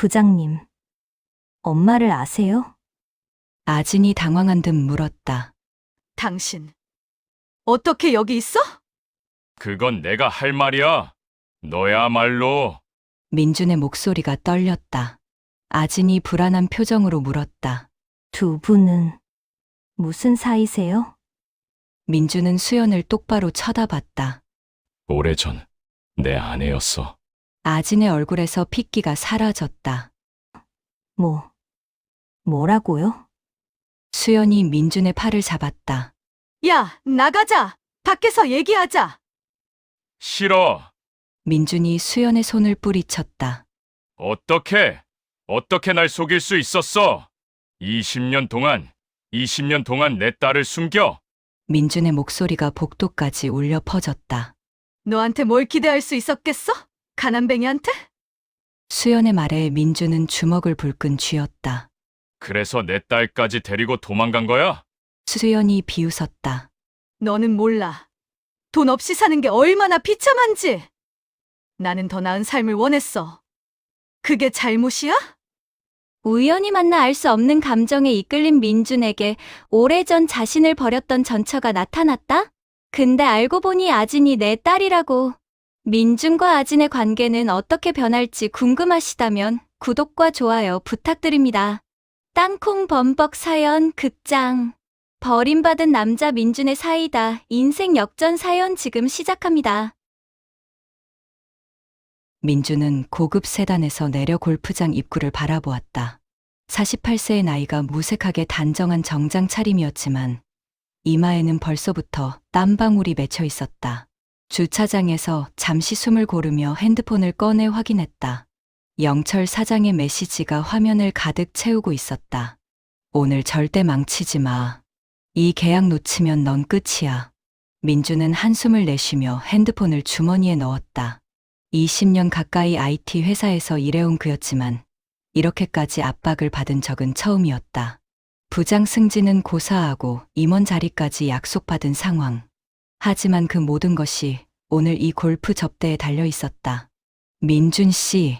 부장님, 엄마를 아세요? 아진이 당황한 듯 물었다. 당신, 어떻게 여기 있어? 그건 내가 할 말이야. 너야말로. 민준의 목소리가 떨렸다. 아진이 불안한 표정으로 물었다. 두 분은 무슨 사이세요? 민준은 수연을 똑바로 쳐다봤다. 오래전 내 아내였어. 아진의 얼굴에서 핏기가 사라졌다. 뭐라고요? 수연이 민준의 팔을 잡았다. 야, 나가자. 밖에서 얘기하자. 싫어. 민준이 수연의 손을 뿌리쳤다. 어떻게 날 속일 수 있었어? 20년 동안 내 딸을 숨겨? 민준의 목소리가 복도까지 울려 퍼졌다. 너한테 뭘 기대할 수 있었겠어? 가난뱅이한테? 수연의 말에 민준은 주먹을 불끈 쥐었다. 그래서 내 딸까지 데리고 도망간 거야? 수연이 비웃었다. 너는 몰라. 돈 없이 사는 게 얼마나 비참한지. 나는 더 나은 삶을 원했어. 그게 잘못이야? 우연히 만나 알 수 없는 감정에 이끌린 민준에게 오래전 자신을 버렸던 전처가 나타났다? 근데 알고 보니 아진이 내 딸이라고. 민준과 아진의 관계는 어떻게 변할지 궁금하시다면 구독과 좋아요 부탁드립니다. 땅콩 범벅 사연 극장. 버림받은 남자 민준의 사이다. 인생 역전 사연 지금 시작합니다. 민준은 고급 세단에서 내려 골프장 입구를 바라보았다. 48세의 나이가 무색하게 단정한 정장 차림이었지만 이마에는 벌써부터 땀방울이 맺혀 있었다. 주차장에서 잠시 숨을 고르며 핸드폰을 꺼내 확인했다. 영철 사장의 메시지가 화면을 가득 채우고 있었다. 오늘 절대 망치지 마. 이 계약 놓치면 넌 끝이야. 민준은 한숨을 내쉬며 핸드폰을 주머니에 넣었다. 20년 가까이 IT 회사에서 일해온 그였지만 이렇게까지 압박을 받은 적은 처음이었다. 부장 승진은 고사하고 임원 자리까지 약속받은 상황. 하지만 그 모든 것이 오늘 이 골프 접대에 달려 있었다. 민준 씨.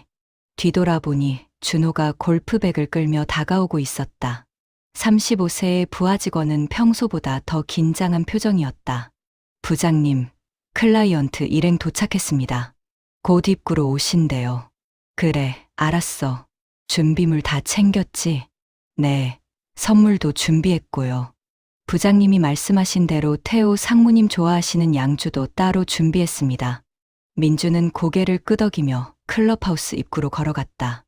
뒤돌아보니 준호가 골프백을 끌며 다가오고 있었다. 35세의 부하 직원은 평소보다 더 긴장한 표정이었다. 부장님, 클라이언트 일행 도착했습니다. 곧 입구로 오신대요. 그래, 알았어. 준비물 다 챙겼지? 네, 선물도 준비했고요. 부장님이 말씀하신 대로 태호 상무님 좋아하시는 양주도 따로 준비했습니다. 민주는 고개를 끄덕이며 클럽하우스 입구로 걸어갔다.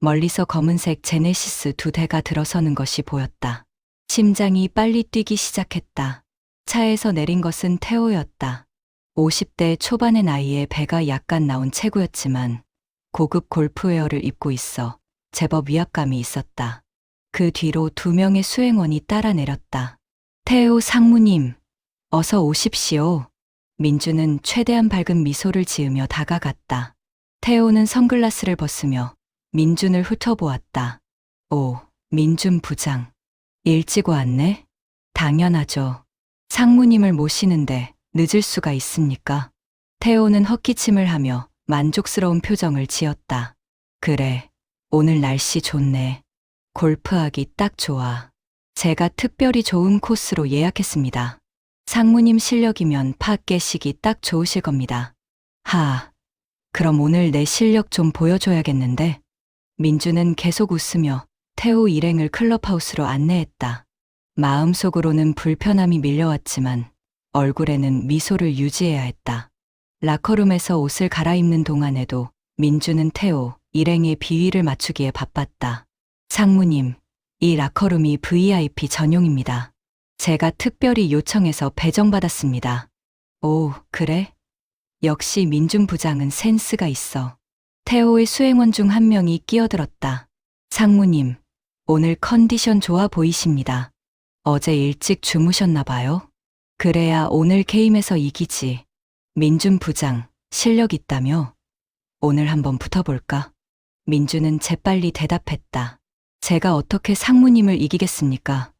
멀리서 검은색 제네시스 2대가 들어서는 것이 보였다. 심장이 빨리 뛰기 시작했다. 차에서 내린 것은 태호였다. 50대 초반의 나이에 배가 약간 나온 체구였지만 고급 골프웨어를 입고 있어 제법 위압감이 있었다. 그 뒤로 2명의 수행원이 따라 내렸다. 태호 상무님, 어서 오십시오. 민주는 최대한 밝은 미소를 지으며 다가갔다. 태호는 선글라스를 벗으며 민준을 훑어보았다. 오, 민준 부장. 일찍 왔네? 당연하죠. 상무님을 모시는데 늦을 수가 있습니까? 태호는 헛기침을 하며 만족스러운 표정을 지었다. 그래, 오늘 날씨 좋네. 골프하기 딱 좋아. 제가 특별히 좋은 코스로 예약했습니다. 상무님 실력이면 파 깨시기 딱 좋으실 겁니다. 그럼 오늘 내 실력 좀 보여줘야겠는데? 민주는 계속 웃으며 태호 일행을 클럽하우스로 안내했다. 마음속으로는 불편함이 밀려왔지만 얼굴에는 미소를 유지해야 했다. 라커룸에서 옷을 갈아입는 동안에도 민주는 태호 일행의 비위를 맞추기에 바빴다. 상무님, 이 라커룸이 VIP 전용입니다. 제가 특별히 요청해서 배정받았습니다. 오, 그래? 역시 민준 부장은 센스가 있어. 태호의 수행원 중 한 명이 끼어들었다. 상무님, 오늘 컨디션 좋아 보이십니다. 어제 일찍 주무셨나 봐요? 그래야 오늘 게임에서 이기지. 민준 부장, 실력 있다며? 오늘 한번 붙어볼까? 민준은 재빨리 대답했다. 제가 어떻게 상무님을 이기겠습니까?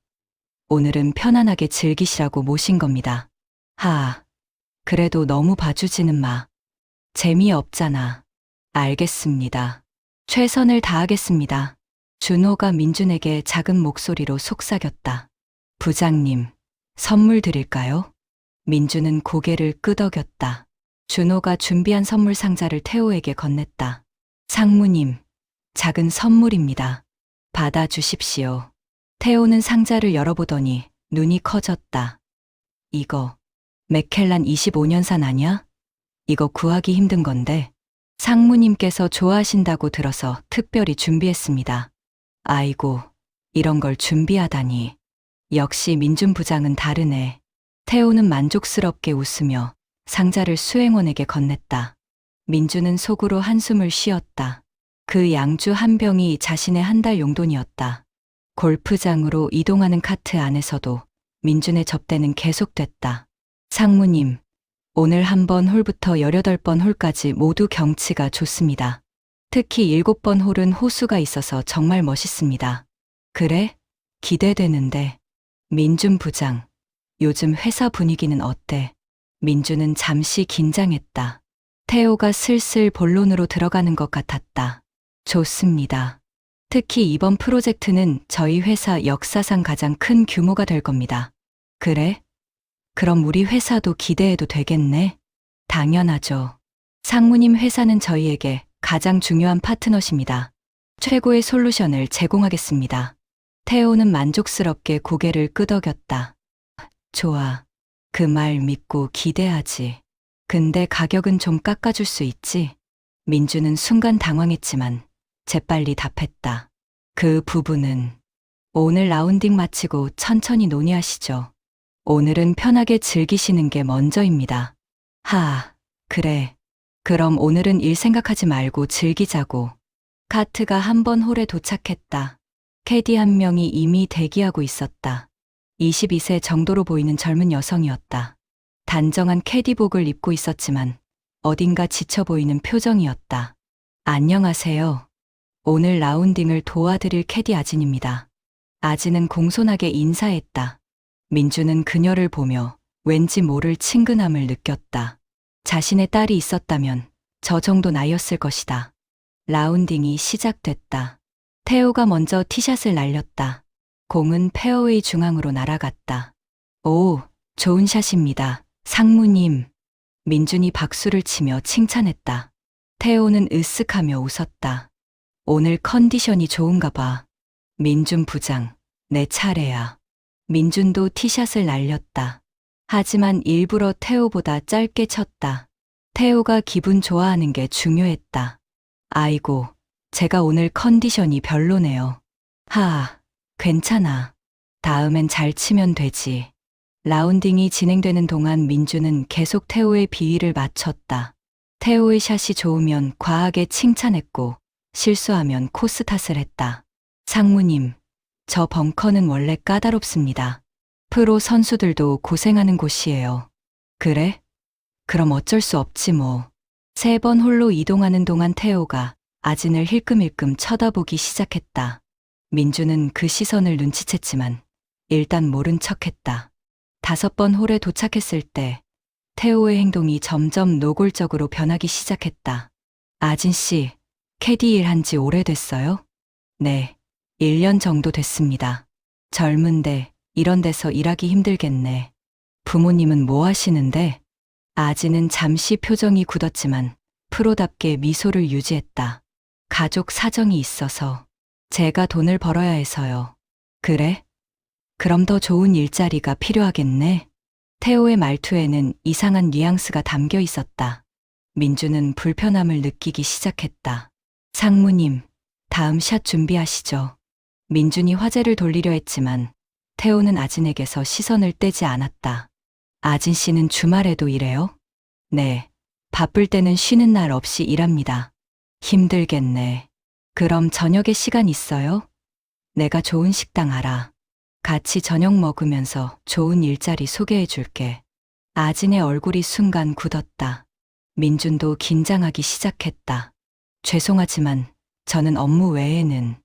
오늘은 편안하게 즐기시라고 모신 겁니다. 그래도 너무 봐주지는 마. 재미없잖아. 알겠습니다. 최선을 다하겠습니다. 준호가 민준에게 작은 목소리로 속삭였다. 부장님, 선물 드릴까요? 민준은 고개를 끄덕였다. 준호가 준비한 선물 상자를 태호에게 건넸다. 상무님, 작은 선물입니다. 받아주십시오. 태호는 상자를 열어보더니 눈이 커졌다. 이거 맥켈란 25년산 아냐? 이거 구하기 힘든 건데 상무님께서 좋아하신다고 들어서 특별히 준비했습니다. 아이고, 이런 걸 준비하다니. 역시 민준 부장은 다르네. 태호는 만족스럽게 웃으며 상자를 수행원에게 건넸다. 민준은 속으로 한숨을 쉬었다. 그 양주 한 병이 자신의 한 달 용돈이었다. 골프장으로 이동하는 카트 안에서도 민준의 접대는 계속됐다. 상무님, 오늘 한 번 홀부터 18번 홀까지 모두 경치가 좋습니다. 특히 7번 홀은 호수가 있어서 정말 멋있습니다. 그래? 기대되는데. 민준 부장, 요즘 회사 분위기는 어때? 민준은 잠시 긴장했다. 태호가 슬슬 본론으로 들어가는 것 같았다. 좋습니다. 특히 이번 프로젝트는 저희 회사 역사상 가장 큰 규모가 될 겁니다. 그래? 그럼 우리 회사도 기대해도 되겠네? 당연하죠. 상무님 회사는 저희에게 가장 중요한 파트너십니다. 최고의 솔루션을 제공하겠습니다. 태호는 만족스럽게 고개를 끄덕였다. 좋아. 그 말 믿고 기대하지. 근데 가격은 좀 깎아줄 수 있지? 민주는 순간 당황했지만 재빨리 답했다. 그 부분은 오늘 라운딩 마치고 천천히 논의하시죠. 오늘은 편하게 즐기시는 게 먼저입니다. 그래. 그럼 오늘은 일 생각하지 말고 즐기자고. 카트가 한 번 홀에 도착했다. 캐디 한 명이 이미 대기하고 있었다. 22세 정도로 보이는 젊은 여성이었다. 단정한 캐디복을 입고 있었지만 어딘가 지쳐 보이는 표정이었다. 안녕하세요. 오늘 라운딩을 도와드릴 캐디 아진입니다. 아진은 공손하게 인사했다. 민주는 그녀를 보며 왠지 모를 친근함을 느꼈다. 자신의 딸이 있었다면 저 정도 나이였을 것이다. 라운딩이 시작됐다. 태호가 먼저 티샷을 날렸다. 공은 페어웨이 중앙으로 날아갔다. 오, 좋은 샷입니다. 상무님. 민준이 박수를 치며 칭찬했다. 태호는 으쓱하며 웃었다. 오늘 컨디션이 좋은가 봐. 민준 부장, 내 차례야. 민준도 티샷을 날렸다. 하지만 일부러 태호보다 짧게 쳤다. 태호가 기분 좋아하는 게 중요했다. 아이고, 제가 오늘 컨디션이 별로네요. 괜찮아. 다음엔 잘 치면 되지. 라운딩이 진행되는 동안 민주는 계속 태호의 비위를 맞췄다. 태호의 샷이 좋으면 과하게 칭찬했고 실수하면 코스 탓을 했다. 상무님, 저 벙커는 원래 까다롭습니다. 프로 선수들도 고생하는 곳이에요. 그래? 그럼 어쩔 수 없지 뭐. 3번 홀로 이동하는 동안 태호가 아진을 힐끔힐끔 쳐다보기 시작했다. 민주는 그 시선을 눈치챘지만 일단 모른 척했다. 5번 홀에 도착했을 때 태호의 행동이 점점 노골적으로 변하기 시작했다. 아진 씨, 캐디 일 한 지 오래됐어요? 네, 1년 정도 됐습니다. 젊은데 이런 데서 일하기 힘들겠네. 부모님은 뭐 하시는데? 아진은 잠시 표정이 굳었지만 프로답게 미소를 유지했다. 가족 사정이 있어서 제가 돈을 벌어야 해서요. 그래? 그럼 더 좋은 일자리가 필요하겠네. 태호의 말투에는 이상한 뉘앙스가 담겨 있었다. 민주는 불편함을 느끼기 시작했다. 상무님, 다음 샷 준비하시죠. 민준이 화제를 돌리려 했지만 태호는 아진에게서 시선을 떼지 않았다. 아진 씨는 주말에도 일해요? 네, 바쁠 때는 쉬는 날 없이 일합니다. 힘들겠네. 그럼 저녁에 시간 있어요? 내가 좋은 식당 알아. 같이 저녁 먹으면서 좋은 일자리 소개해 줄게. 아진의 얼굴이 순간 굳었다. 민준도 긴장하기 시작했다. 죄송하지만 저는 업무 외에는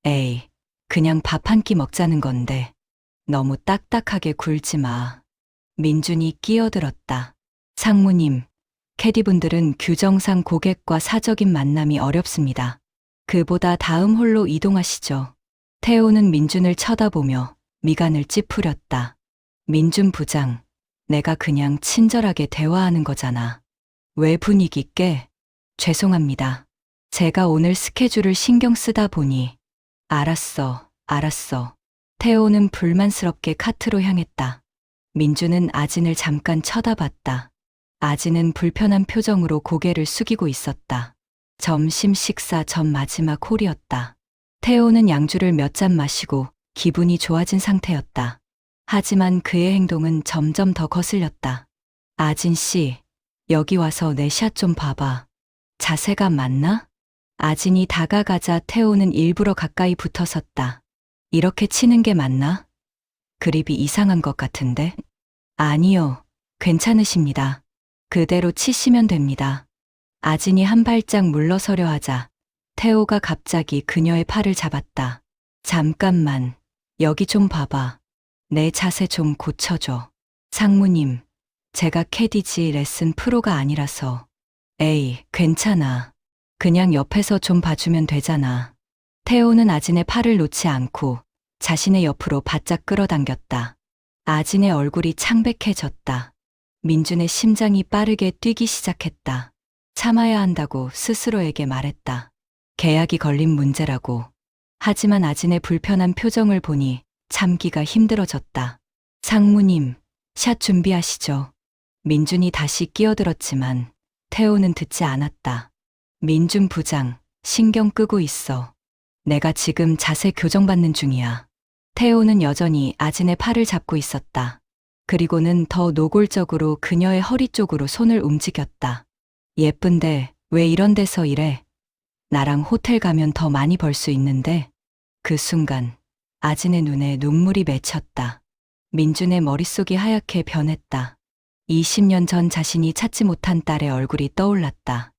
에이, 그냥 밥 한 끼 먹자는 건데 너무 딱딱하게 굴지 마. 민준이 끼어들었다. 상무님, 캐디분들은 규정상 고객과 사적인 만남이 어렵습니다. 그보다 다음 홀로 이동하시죠. 태호는 민준을 쳐다보며 미간을 찌푸렸다. 민준 부장, 내가 그냥 친절하게 대화하는 거잖아. 왜 분위기 깨? 죄송합니다. 제가 오늘 스케줄을 신경 쓰다 보니. 알았어. 태호는 불만스럽게 카트로 향했다. 민준은 아진을 잠깐 쳐다봤다. 아진은 불편한 표정으로 고개를 숙이고 있었다. 점심 식사 전 마지막 홀이었다. 태호는 양주를 몇 잔 마시고 기분이 좋아진 상태였다. 하지만 그의 행동은 점점 더 거슬렸다. 아진 씨, 여기 와서 내 샷 좀 봐봐. 자세가 맞나? 아진이 다가가자 태호는 일부러 가까이 붙어섰다. 이렇게 치는 게 맞나? 그립이 이상한 것 같은데? 아니요, 괜찮으십니다. 그대로 치시면 됩니다. 아진이 한 발짝 물러서려 하자 태호가 갑자기 그녀의 팔을 잡았다. 잠깐만, 여기 좀 봐봐. 내 자세 좀 고쳐줘. 상무님, 제가 캐디지 레슨 프로가 아니라서. 에이, 괜찮아. 그냥 옆에서 좀 봐주면 되잖아. 태호는 아진의 팔을 놓지 않고 자신의 옆으로 바짝 끌어당겼다. 아진의 얼굴이 창백해졌다. 민준의 심장이 빠르게 뛰기 시작했다. 참아야 한다고 스스로에게 말했다. 계약이 걸린 문제라고. 하지만 아진의 불편한 표정을 보니 참기가 힘들어졌다. 상무님, 샷 준비하시죠. 민준이 다시 끼어들었지만 태호는 듣지 않았다. 민준 부장, 신경 끄고 있어. 내가 지금 자세 교정받는 중이야. 태호는 여전히 아진의 팔을 잡고 있었다. 그리고는 더 노골적으로 그녀의 허리 쪽으로 손을 움직였다. 예쁜데 왜 이런 데서 일해? 나랑 호텔 가면 더 많이 벌 수 있는데. 그 순간 아진의 눈에 눈물이 맺혔다. 민준의 머릿속이 하얗게 변했다. 20년 전 자신이 찾지 못한 딸의 얼굴이 떠올랐다.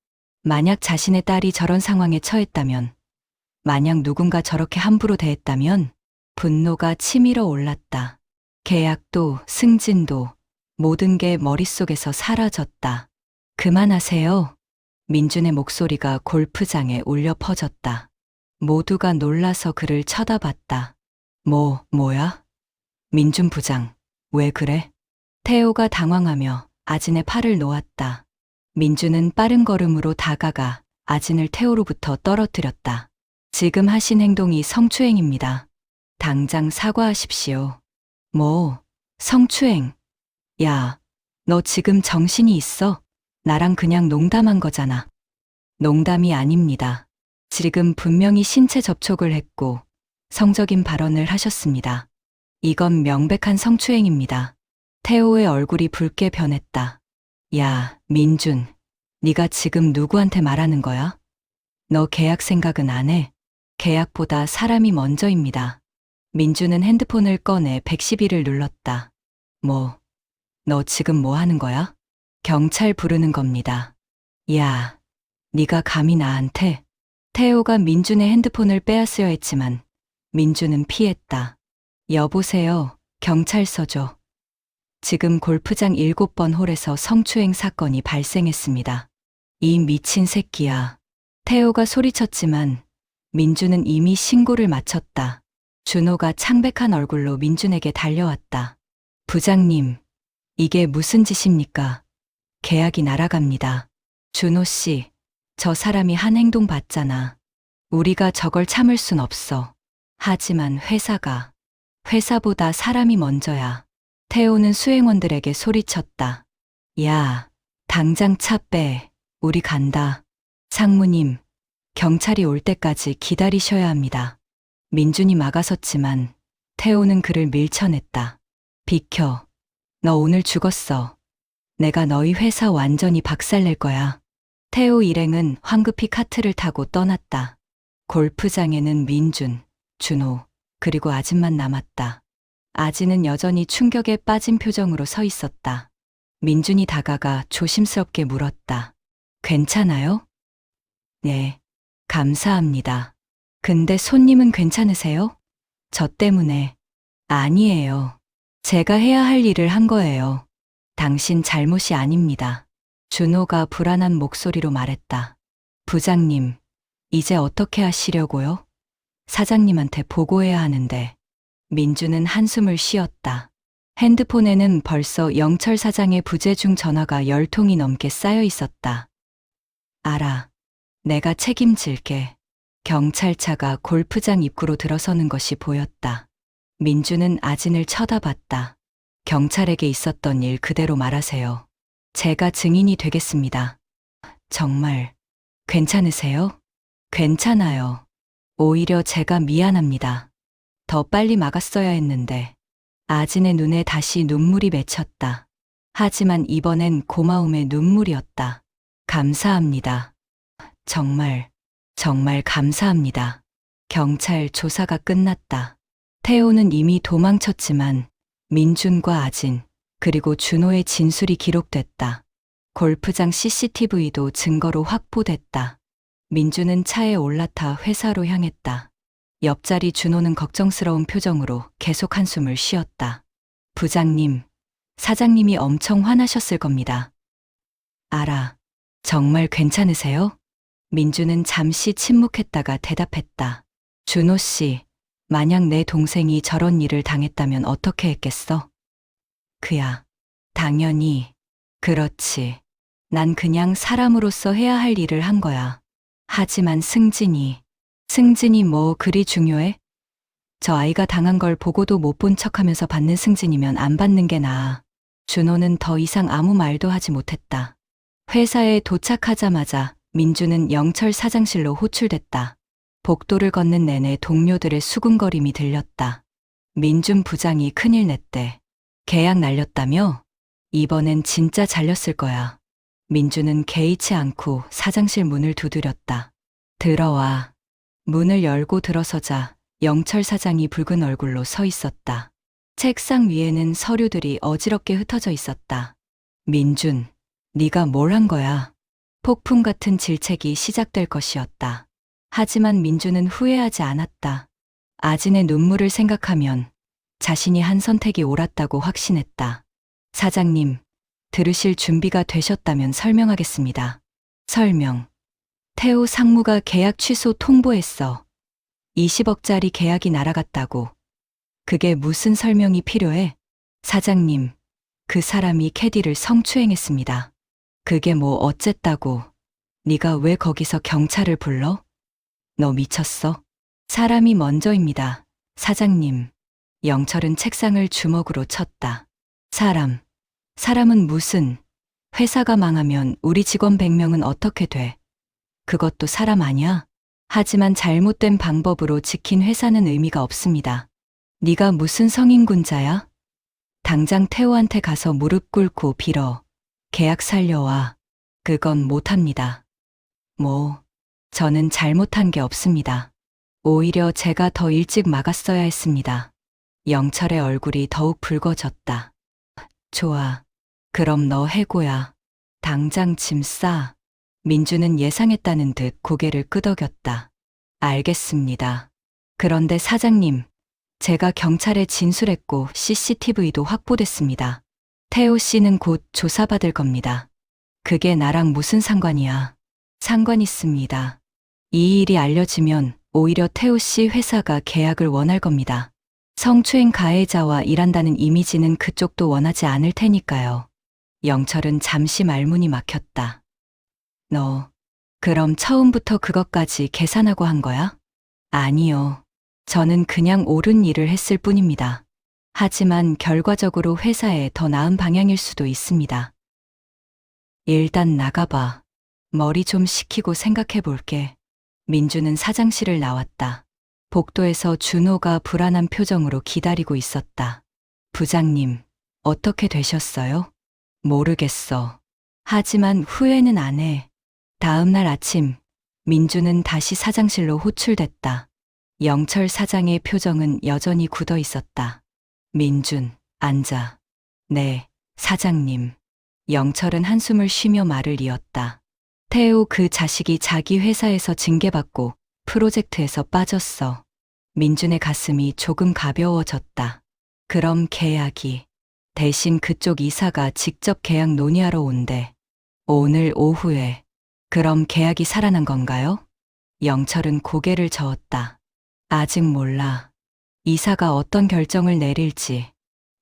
만약 자신의 딸이 저런 상황에 처했다면, 만약 누군가 저렇게 함부로 대했다면 분노가 치밀어 올랐다. 계약도 승진도 모든 게 머릿속에서 사라졌다. 그만하세요. 민준의 목소리가 골프장에 울려 퍼졌다. 모두가 놀라서 그를 쳐다봤다. 뭐야? 민준 부장, 왜 그래? 태호가 당황하며 아진의 팔을 놓았다. 민준은 빠른 걸음으로 다가가 아진을 태호로부터 떨어뜨렸다. 지금 하신 행동이 성추행입니다. 당장 사과하십시오. 성추행? 야, 너 지금 정신이 있어? 나랑 그냥 농담한 거잖아. 농담이 아닙니다. 지금 분명히 신체 접촉을 했고 성적인 발언을 하셨습니다. 이건 명백한 성추행입니다. 태호의 얼굴이 붉게 변했다. 야, 민준, 네가 지금 누구한테 말하는 거야? 너 계약 생각은 안 해? 계약보다 사람이 먼저입니다. 민준은 핸드폰을 꺼내 112를 눌렀다. 너 지금 뭐 하는 거야? 경찰 부르는 겁니다. 야, 네가 감히 나한테? 태호가 민준의 핸드폰을 빼앗으려 했지만 민준은 피했다. 여보세요, 경찰서죠. 지금 골프장 7번 홀에서 성추행 사건이 발생했습니다. 이 미친 새끼야. 태호가 소리쳤지만 민준은 이미 신고를 마쳤다. 준호가 창백한 얼굴로 민준에게 달려왔다. 부장님, 이게 무슨 짓입니까? 계약이 날아갑니다. 준호 씨, 저 사람이 한 행동 봤잖아. 우리가 저걸 참을 순 없어. 하지만 회사보다 사람이 먼저야. 태호는 수행원들에게 소리쳤다. 야, 당장 차 빼. 우리 간다. 상무님, 경찰이 올 때까지 기다리셔야 합니다. 민준이 막아섰지만 태호는 그를 밀쳐냈다. 비켜. 너 오늘 죽었어. 내가 너희 회사 완전히 박살낼 거야. 태호 일행은 황급히 카트를 타고 떠났다. 골프장에는 민준, 준호, 그리고 아진만 남았다. 아진은 여전히 충격에 빠진 표정으로 서 있었다. 민준이 다가가 조심스럽게 물었다. 괜찮아요? 네, 감사합니다. 근데 손님은 괜찮으세요? 저 때문에. 아니에요. 제가 해야 할 일을 한 거예요. 당신 잘못이 아닙니다. 준호가 불안한 목소리로 말했다. 부장님, 이제 어떻게 하시려고요? 사장님한테 보고해야 하는데. 민주는 한숨을 쉬었다. 핸드폰에는 벌써 영철 사장의 부재중 전화가 10통이 넘게 쌓여 있었다. 알아. 내가 책임질게. 경찰차가 골프장 입구로 들어서는 것이 보였다. 민주는 아진을 쳐다봤다. 경찰에게 있었던 일 그대로 말하세요. 제가 증인이 되겠습니다. 정말 괜찮으세요? 괜찮아요. 오히려 제가 미안합니다. 더 빨리 막았어야 했는데. 아진의 눈에 다시 눈물이 맺혔다. 하지만 이번엔 고마움의 눈물이었다. 감사합니다. 정말 감사합니다. 경찰 조사가 끝났다. 태호는 이미 도망쳤지만 민준과 아진, 그리고 준호의 진술이 기록됐다. 골프장 CCTV도 증거로 확보됐다. 민준은 차에 올라타 회사로 향했다. 옆자리 준호는 걱정스러운 표정으로 계속 한숨을 쉬었다. 부장님, 사장님이 엄청 화나셨을 겁니다. 알아. 정말 괜찮으세요? 민주는 잠시 침묵했다가 대답했다. 준호 씨, 만약 내 동생이 저런 일을 당했다면 어떻게 했겠어? 그야, 당연히. 그렇지. 난 그냥 사람으로서 해야 할 일을 한 거야. 하지만 승진이 뭐 그리 중요해? 저 아이가 당한 걸 보고도 못 본 척하면서 받는 승진이면 안 받는 게 나아. 준호는 더 이상 아무 말도 하지 못했다. 회사에 도착하자마자 민주는 영철 사장실로 호출됐다. 복도를 걷는 내내 동료들의 수군거림이 들렸다. 민준 부장이 큰일 냈대. 계약 날렸다며? 이번엔 진짜 잘렸을 거야. 민주는 개의치 않고 사장실 문을 두드렸다. 들어와. 문을 열고 들어서자 영철 사장이 붉은 얼굴로 서 있었다. 책상 위에는 서류들이 어지럽게 흩어져 있었다. 민준, 네가 뭘 한 거야? 폭풍 같은 질책이 시작될 것이었다. 하지만 민준은 후회하지 않았다. 아진의 눈물을 생각하면 자신이 한 선택이 옳았다고 확신했다. 사장님, 들으실 준비가 되셨다면 설명하겠습니다. 설명. 태호 상무가 계약 취소 통보했어. 20억짜리 계약이 날아갔다고. 그게 무슨 설명이 필요해? 사장님, 그 사람이 캐디를 성추행했습니다. 그게 뭐 어쨌다고. 네가 왜 거기서 경찰을 불러? 너 미쳤어? 사람이 먼저입니다. 사장님. 영철은 책상을 주먹으로 쳤다. 사람은 무슨, 회사가 망하면 우리 직원 100명은 어떻게 돼? 그것도 사람 아니야? 하지만 잘못된 방법으로 지킨 회사는 의미가 없습니다. 네가 무슨 성인군자야? 당장 태호한테 가서 무릎 꿇고 빌어. 계약 살려와. 그건 못합니다. 저는 잘못한 게 없습니다. 오히려 제가 더 일찍 막았어야 했습니다. 영철의 얼굴이 더욱 붉어졌다. 좋아. 그럼 너 해고야. 당장 짐 싸. 민주는 예상했다는 듯 고개를 끄덕였다. 알겠습니다. 그런데 사장님, 제가 경찰에 진술했고 CCTV도 확보됐습니다. 태호 씨는 곧 조사받을 겁니다. 그게 나랑 무슨 상관이야? 상관 있습니다. 이 일이 알려지면 오히려 태호 씨 회사가 계약을 원할 겁니다. 성추행 가해자와 일한다는 이미지는 그쪽도 원하지 않을 테니까요. 영철은 잠시 말문이 막혔다. 너, 그럼 처음부터 그것까지 계산하고 한 거야? 아니요. 저는 그냥 옳은 일을 했을 뿐입니다. 하지만 결과적으로 회사에 더 나은 방향일 수도 있습니다. 일단 나가봐. 머리 좀 식히고 생각해 볼게. 민주는 사장실을 나왔다. 복도에서 준호가 불안한 표정으로 기다리고 있었다. 부장님, 어떻게 되셨어요? 모르겠어. 하지만 후회는 안 해. 다음 날 아침, 민주는 다시 사장실로 호출됐다. 영철 사장의 표정은 여전히 굳어 있었다. 민준, 앉아. 네, 사장님. 영철은 한숨을 쉬며 말을 이었다. 태호 그 자식이 자기 회사에서 징계받고 프로젝트에서 빠졌어. 민준의 가슴이 조금 가벼워졌다. 그럼 계약이. 대신 그쪽 이사가 직접 계약 논의하러 온대. 오늘 오후에. 그럼 계약이 살아난 건가요? 영철은 고개를 저었다. 아직 몰라. 이사가 어떤 결정을 내릴지.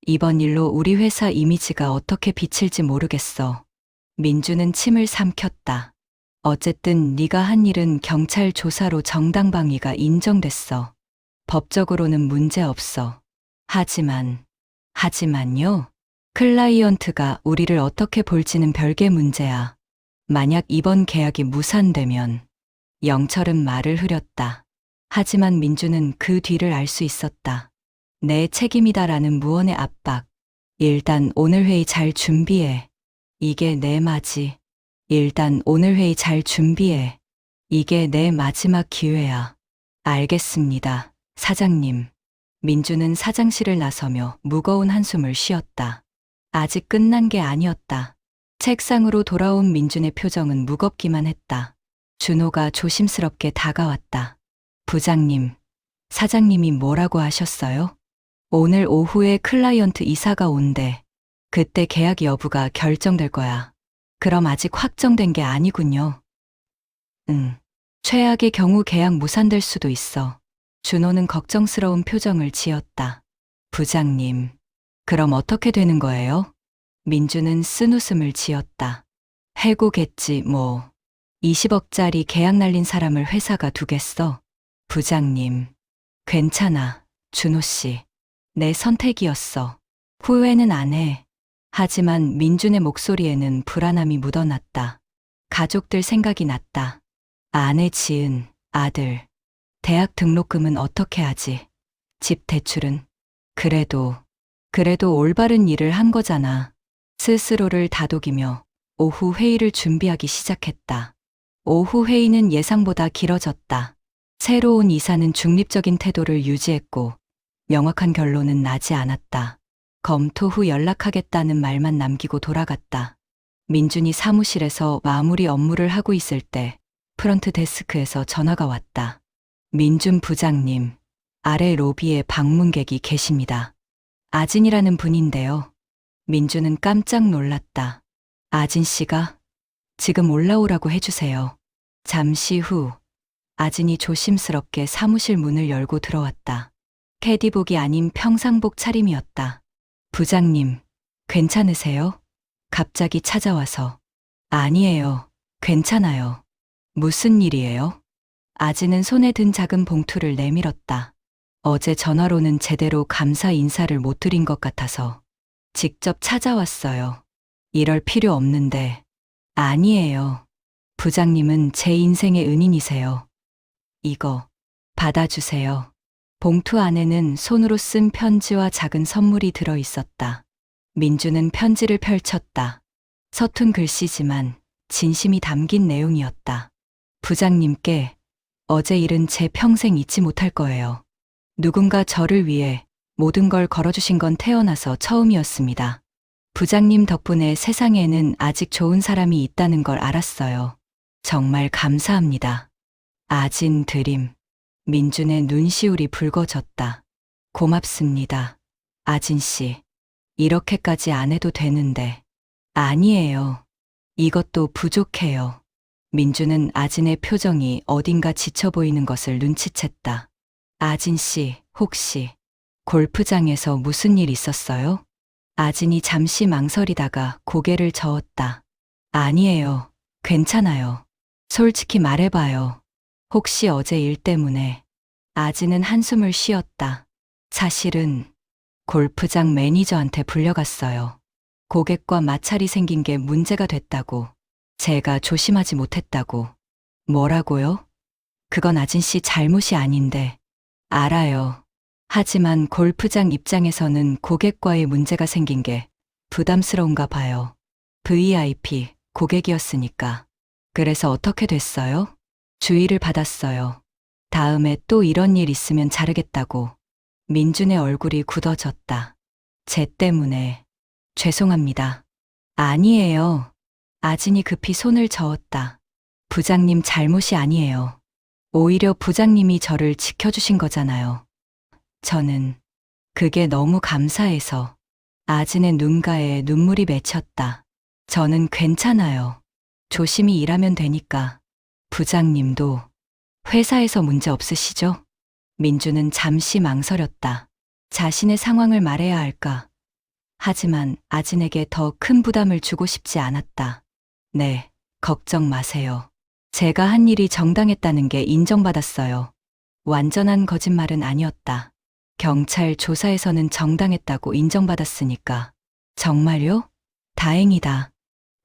이번 일로 우리 회사 이미지가 어떻게 비칠지 모르겠어. 민주는 침을 삼켰다. 어쨌든 네가 한 일은 경찰 조사로 정당방위가 인정됐어. 법적으로는 문제 없어. 하지만요. 클라이언트가 우리를 어떻게 볼지는 별개 문제야. 만약 이번 계약이 무산되면. 영철은 말을 흐렸다. 하지만 민주는 그 뒤를 알 수 있었다. 내 책임이다라는 무언의 압박. 일단 오늘 회의 잘 준비해. 이게 내 마지. 일단 오늘 회의 잘 준비해. 이게 내 마지막 기회야. 알겠습니다, 사장님. 민주는 사장실을 나서며 무거운 한숨을 쉬었다. 아직 끝난 게 아니었다. 책상으로 돌아온 민준의 표정은 무겁기만 했다. 준호가 조심스럽게 다가왔다. 부장님, 사장님이 뭐라고 하셨어요? 오늘 오후에 클라이언트 이사가 온대. 그때 계약 여부가 결정될 거야. 그럼 아직 확정된 게 아니군요. 응. 최악의 경우 계약 무산될 수도 있어. 준호는 걱정스러운 표정을 지었다. 부장님, 그럼 어떻게 되는 거예요? 민주는 쓴웃음을 지었다. 해고겠지 뭐. 20억짜리 계약 날린 사람을 회사가 두겠어. 부장님, 괜찮아, 준호 씨. 내 선택이었어. 후회는 안 해. 하지만 민준의 목소리에는 불안함이 묻어났다. 가족들 생각이 났다. 아내 지은 아들. 대학 등록금은 어떻게 하지? 집 대출은? 그래도 올바른 일을 한 거잖아. 스스로를 다독이며 오후 회의를 준비하기 시작했다. 오후 회의는 예상보다 길어졌다. 새로운 이사는 중립적인 태도를 유지했고 명확한 결론은 나지 않았다. 검토 후 연락하겠다는 말만 남기고 돌아갔다. 민준이 사무실에서 마무리 업무를 하고 있을 때 프런트 데스크에서 전화가 왔다. 민준 부장님, 아래 로비에 방문객이 계십니다. 아진이라는 분인데요. 민준은 깜짝 놀랐다. 아진 씨가? 지금 올라오라고 해주세요. 잠시 후 아진이 조심스럽게 사무실 문을 열고 들어왔다. 캐디복이 아닌 평상복 차림이었다. 부장님, 괜찮으세요? 갑자기 찾아와서. 아니에요. 괜찮아요. 무슨 일이에요? 아진은 손에 든 작은 봉투를 내밀었다. 어제 전화로는 제대로 감사 인사를 못 드린 것 같아서 직접 찾아왔어요. 이럴 필요 없는데. 아니에요. 부장님은 제 인생의 은인이세요. 이거 받아주세요. 봉투 안에는 손으로 쓴 편지와 작은 선물이 들어 있었다. 민주는 편지를 펼쳤다. 서툰 글씨지만 진심이 담긴 내용이었다. 부장님께 어제 일은 제 평생 잊지 못할 거예요. 누군가 저를 위해 모든 걸 걸어주신 건 태어나서 처음이었습니다. 부장님 덕분에 세상에는 아직 좋은 사람이 있다는 걸 알았어요. 정말 감사합니다. 아진 드림. 민준의 눈시울이 붉어졌다. 고맙습니다. 아진 씨. 이렇게까지 안 해도 되는데. 아니에요. 이것도 부족해요. 민준은 아진의 표정이 어딘가 지쳐 보이는 것을 눈치챘다. 아진 씨, 혹시 골프장에서 무슨 일 있었어요? 아진이 잠시 망설이다가 고개를 저었다. 아니에요. 괜찮아요. 솔직히 말해봐요. 혹시 어제 일 때문에. 아진은 한숨을 쉬었다. 사실은 골프장 매니저한테 불려갔어요. 고객과 마찰이 생긴 게 문제가 됐다고. 제가 조심하지 못했다고. 뭐라고요? 그건 아진 씨 잘못이 아닌데. 알아요. 하지만 골프장 입장에서는 고객과의 문제가 생긴 게 부담스러운가 봐요. VIP 고객이었으니까. 그래서 어떻게 됐어요? 주의를 받았어요. 다음에 또 이런 일 있으면 자르겠다고. 민준의 얼굴이 굳어졌다. 쟤 때문에. 죄송합니다. 아니에요. 아진이 급히 손을 저었다. 부장님 잘못이 아니에요. 오히려 부장님이 저를 지켜주신 거잖아요. 저는 그게 너무 감사해서. 아진의 눈가에 눈물이 맺혔다. 저는 괜찮아요. 조심히 일하면 되니까. 부장님도 회사에서 문제 없으시죠? 민주는 잠시 망설였다. 자신의 상황을 말해야 할까? 하지만 아진에게 더 큰 부담을 주고 싶지 않았다. 네, 걱정 마세요. 제가 한 일이 정당했다는 게 인정받았어요. 완전한 거짓말은 아니었다. 경찰 조사에서는 정당했다고 인정받았으니까. 정말요? 다행이다.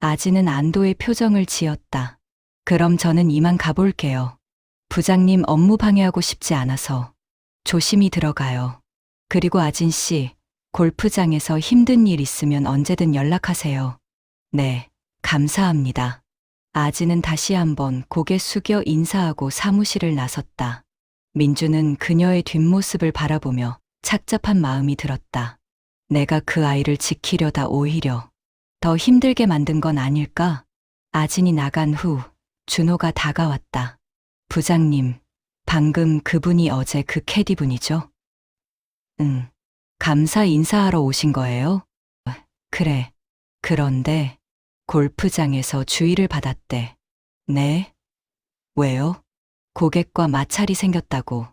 아진은 안도의 표정을 지었다. 그럼 저는 이만 가볼게요. 부장님 업무 방해하고 싶지 않아서. 조심히 들어가요. 그리고 아진 씨, 골프장에서 힘든 일 있으면 언제든 연락하세요. 네, 감사합니다. 아진은 다시 한번 고개 숙여 인사하고 사무실을 나섰다. 민주는 그녀의 뒷모습을 바라보며 착잡한 마음이 들었다. 내가 그 아이를 지키려다 오히려 더 힘들게 만든 건 아닐까? 아진이 나간 후 준호가 다가왔다. 부장님, 방금 그분이 어제 그 캐디분이죠? 응. 감사 인사하러 오신 거예요? 그래. 그런데 골프장에서 주의를 받았대. 네? 왜요? 고객과 마찰이 생겼다고.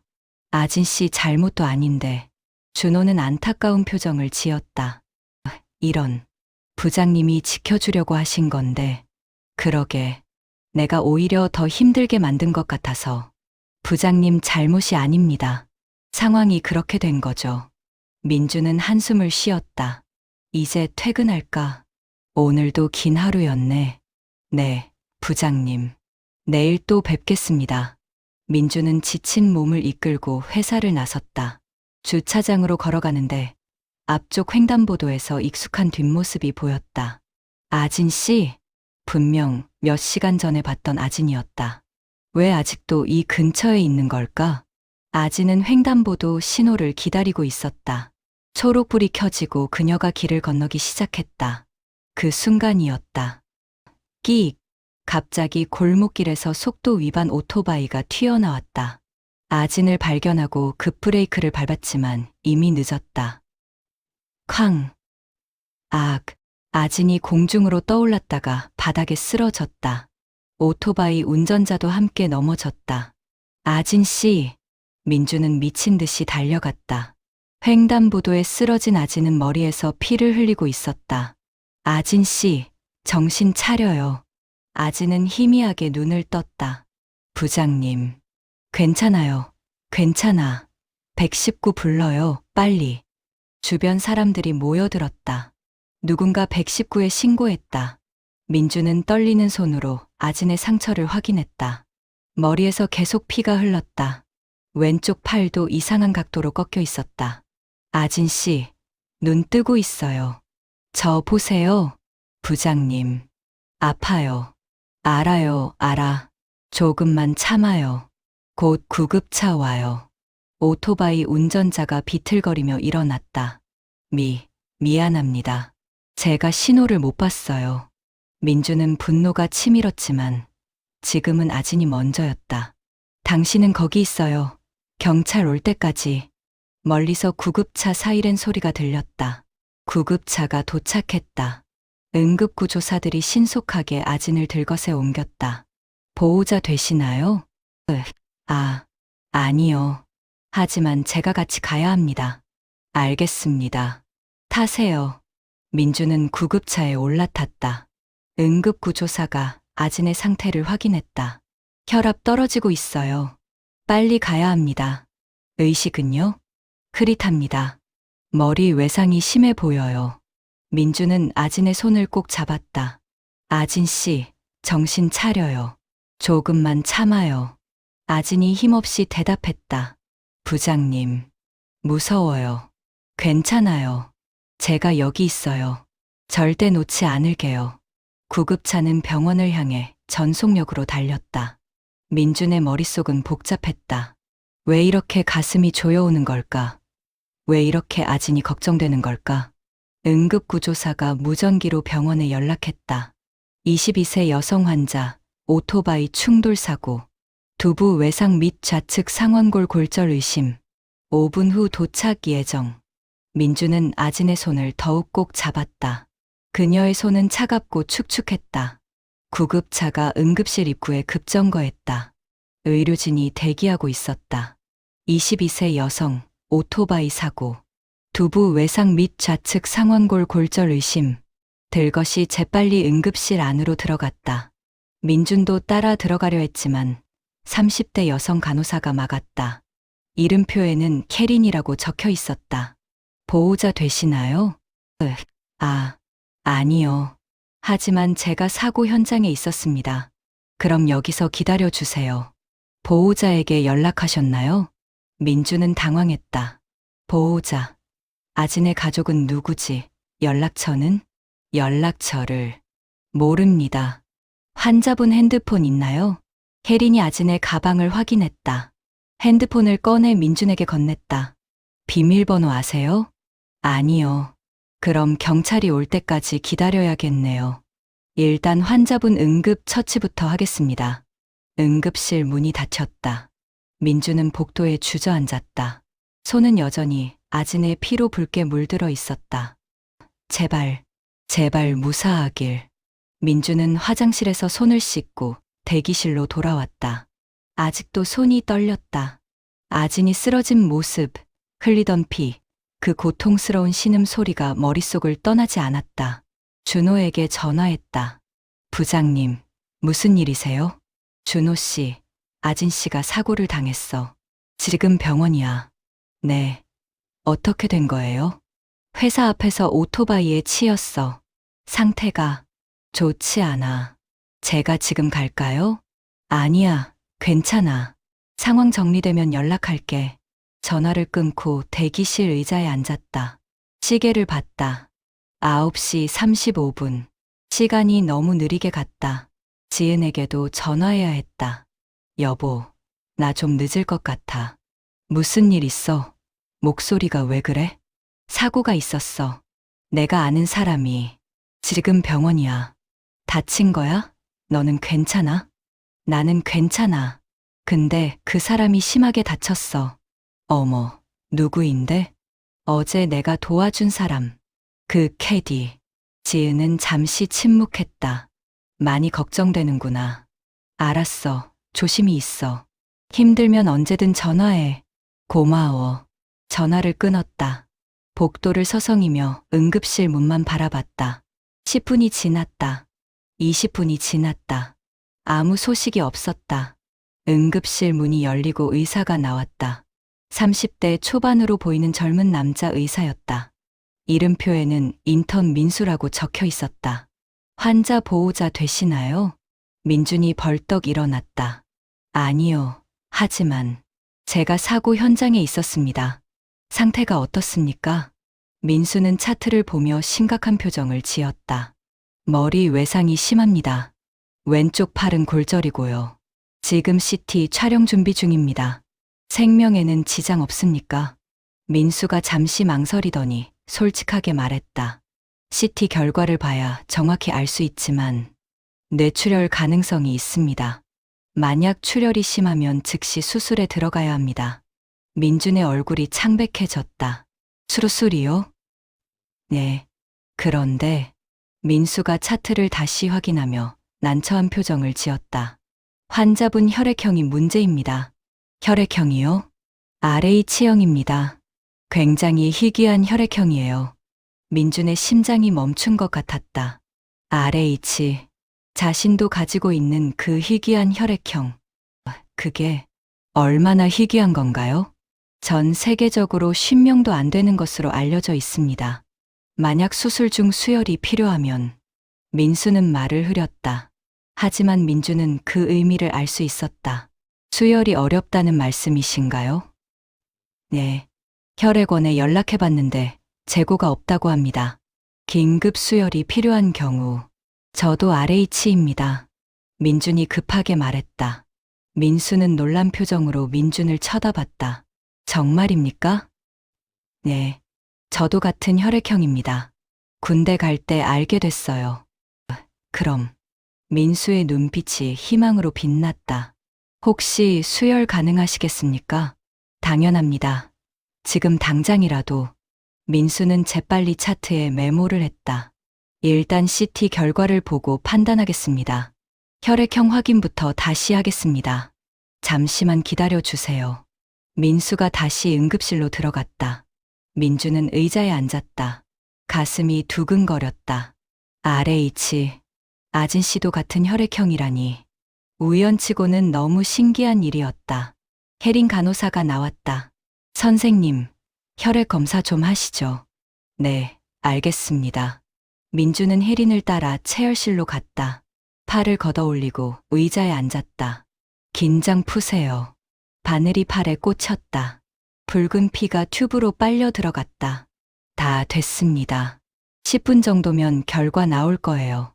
아진 씨 잘못도 아닌데. 준호는 안타까운 표정을 지었다. 이런. 부장님이 지켜주려고 하신 건데. 그러게. 내가 오히려 더 힘들게 만든 것 같아서. 부장님 잘못이 아닙니다. 상황이 그렇게 된 거죠. 민주는 한숨을 쉬었다. 이제 퇴근할까? 오늘도 긴 하루였네. 네, 부장님. 내일 또 뵙겠습니다. 민주는 지친 몸을 이끌고 회사를 나섰다. 주차장으로 걸어가는데 앞쪽 횡단보도에서 익숙한 뒷모습이 보였다. 아진 씨, 분명 몇 시간 전에 봤던 아진이었다. 왜 아직도 이 근처에 있는 걸까? 아진은 횡단보도 신호를 기다리고 있었다. 초록불이 켜지고 그녀가 길을 건너기 시작했다. 그 순간이었다. 끼익! 갑자기 골목길에서 속도 위반 오토바이가 튀어나왔다. 아진을 발견하고 급브레이크를 밟았지만 이미 늦었다. 쾅! 악! 아진이 공중으로 떠올랐다가 바닥에 쓰러졌다. 오토바이 운전자도 함께 넘어졌다. 아진 씨! 민주는 미친 듯이 달려갔다. 횡단보도에 쓰러진 아진은 머리에서 피를 흘리고 있었다. 아진 씨, 정신 차려요. 아진은 희미하게 눈을 떴다. 부장님. 괜찮아요. 괜찮아. 119 불러요. 빨리. 주변 사람들이 모여들었다. 누군가 119에 신고했다. 민주는 떨리는 손으로 아진의 상처를 확인했다. 머리에서 계속 피가 흘렀다. 왼쪽 팔도 이상한 각도로 꺾여 있었다. 아진 씨, 눈 뜨고 있어요. 저 보세요. 부장님. 아파요. 알아요, 알아. 조금만 참아요. 곧 구급차 와요. 오토바이 운전자가 비틀거리며 일어났다. 미안합니다. 제가 신호를 못 봤어요. 민주는 분노가 치밀었지만 지금은 아진이 먼저였다. 당신은 거기 있어요. 경찰 올 때까지. 멀리서 구급차 사이렌 소리가 들렸다. 구급차가 도착했다. 응급구조사들이 신속하게 아진을 들것에 옮겼다. 보호자 되시나요? 아니요. 하지만 제가 같이 가야 합니다. 알겠습니다. 타세요. 민주는 구급차에 올라탔다. 응급구조사가 아진의 상태를 확인했다. 혈압 떨어지고 있어요. 빨리 가야 합니다. 의식은요? 흐릿합니다. 머리 외상이 심해 보여요. 민주는 아진의 손을 꼭 잡았다. 아진 씨, 정신 차려요. 조금만 참아요. 아진이 힘없이 대답했다. 부장님, 무서워요. 괜찮아요. 제가 여기 있어요. 절대 놓지 않을게요. 구급차는 병원을 향해 전속력으로 달렸다. 민준의 머릿속은 복잡했다. 왜 이렇게 가슴이 조여오는 걸까? 왜 이렇게 아진이 걱정되는 걸까? 응급구조사가 무전기로 병원에 연락했다. 22세 여성 환자, 오토바이 충돌사고, 두부 외상 및 좌측 상완골 골절 의심, 5분 후 도착 예정. 민주는 아진의 손을 더욱 꼭 잡았다. 그녀의 손은 차갑고 축축했다. 구급차가 응급실 입구에 급정거했다. 의료진이 대기하고 있었다. 22세 여성, 오토바이 사고, 두부 외상 및 좌측 상완골 골절 의심. 들것이 재빨리 응급실 안으로 들어갔다. 민준도 따라 들어가려 했지만 30대 여성 간호사가 막았다. 이름표에는 캐린이라고 적혀 있었다. 보호자 되시나요? 아니요. 하지만 제가 사고 현장에 있었습니다. 그럼 여기서 기다려 주세요. 보호자에게 연락하셨나요? 민주는 당황했다. 보호자. 아진의 가족은 누구지? 연락처는? 연락처를 모릅니다. 환자분 핸드폰 있나요? 혜린이 아진의 가방을 확인했다. 핸드폰을 꺼내 민준에게 건넸다. 비밀번호 아세요? 아니요. 그럼 경찰이 올 때까지 기다려야겠네요. 일단 환자분 응급 처치부터 하겠습니다. 응급실 문이 닫혔다. 민주는 복도에 주저앉았다. 손은 여전히 아진의 피로 붉게 물들어 있었다. 제발 무사하길. 민주는 화장실에서 손을 씻고 대기실로 돌아왔다. 아직도 손이 떨렸다. 아진이 쓰러진 모습, 흘리던 피, 그 고통스러운 신음소리가 머릿속을 떠나지 않았다. 준호에게 전화했다. 부장님, 무슨 일이세요? 준호 씨, 아진 씨가 사고를 당했어. 지금 병원이야. 네. 어떻게 된 거예요? 회사 앞에서 오토바이에 치였어. 상태가 좋지 않아. 제가 지금 갈까요? 아니야, 괜찮아. 상황 정리되면 연락할게. 전화를 끊고 대기실 의자에 앉았다. 시계를 봤다. 9시 35분. 시간이 너무 느리게 갔다. 지은에게도 전화해야 했다. 여보, 나 좀 늦을 것 같아. 무슨 일 있어? 목소리가 왜 그래? 사고가 있었어. 내가 아는 사람이. 지금 병원이야. 다친 거야? 너는 괜찮아? 나는 괜찮아. 근데 그 사람이 심하게 다쳤어. 어머, 누구인데? 어제 내가 도와준 사람. 그 캐디. 지은은 잠시 침묵했다. 많이 걱정되는구나. 알았어. 조심히 있어. 힘들면 언제든 전화해. 고마워. 전화를 끊었다. 복도를 서성이며 응급실 문만 바라봤다. 10분이 지났다. 20분이 지났다. 아무 소식이 없었다. 응급실 문이 열리고 의사가 나왔다. 30대 초반으로 보이는 젊은 남자 의사였다. 이름표에는 인턴 민수라고 적혀 있었다. 환자 보호자 되시나요? 민준이 벌떡 일어났다. 아니요. 하지만 제가 사고 현장에 있었습니다. 상태가 어떻습니까? 민수는 차트를 보며 심각한 표정을 지었다. 머리 외상이 심합니다. 왼쪽 팔은 골절이고요. 지금 CT 촬영 준비 중입니다. 생명에는 지장 없습니까? 민수가 잠시 망설이더니 솔직하게 말했다. CT 결과를 봐야 정확히 알 수 있지만 뇌출혈 가능성이 있습니다. 만약 출혈이 심하면 즉시 수술에 들어가야 합니다. 민준의 얼굴이 창백해졌다. 수술이요? 네. 그런데 민수가 차트를 다시 확인하며 난처한 표정을 지었다. 환자분 혈액형이 문제입니다. 혈액형이요? RH형입니다. 굉장히 희귀한 혈액형이에요. 민준의 심장이 멈춘 것 같았다. RH. 자신도 가지고 있는 그 희귀한 혈액형. 그게 얼마나 희귀한 건가요? 전 세계적으로 10명도 안 되는 것으로 알려져 있습니다. 만약 수술 중 수혈이 필요하면. 민수는 말을 흐렸다. 하지만 민주는 그 의미를 알 수 있었다. 수혈이 어렵다는 말씀이신가요? 네. 혈액원에 연락해봤는데 재고가 없다고 합니다. 긴급 수혈이 필요한 경우. 저도 RH입니다. 민준이 급하게 말했다. 민수는 놀란 표정으로 민준을 쳐다봤다. 정말입니까? 네. 저도 같은 혈액형입니다. 군대 갈 때 알게 됐어요. 그럼. 민수의 눈빛이 희망으로 빛났다. 혹시 수혈 가능하시겠습니까? 당연합니다. 지금 당장이라도. 민수는 재빨리 차트에 메모를 했다. 일단 CT 결과를 보고 판단하겠습니다. 혈액형 확인부터 다시 하겠습니다. 잠시만 기다려 주세요. 민수가 다시 응급실로 들어갔다. 민주는 의자에 앉았다. 가슴이 두근거렸다. RH, 아진 씨도 같은 혈액형이라니. 우연치고는 너무 신기한 일이었다. 혜린 간호사가 나왔다. 선생님, 혈액 검사 좀 하시죠. 네, 알겠습니다. 민주는 혜린을 따라 체열실로 갔다. 팔을 걷어 올리고 의자에 앉았다. 긴장 푸세요. 바늘이 팔에 꽂혔다. 붉은 피가 튜브로 빨려 들어갔다. 다 됐습니다. 10분 정도면 결과 나올 거예요.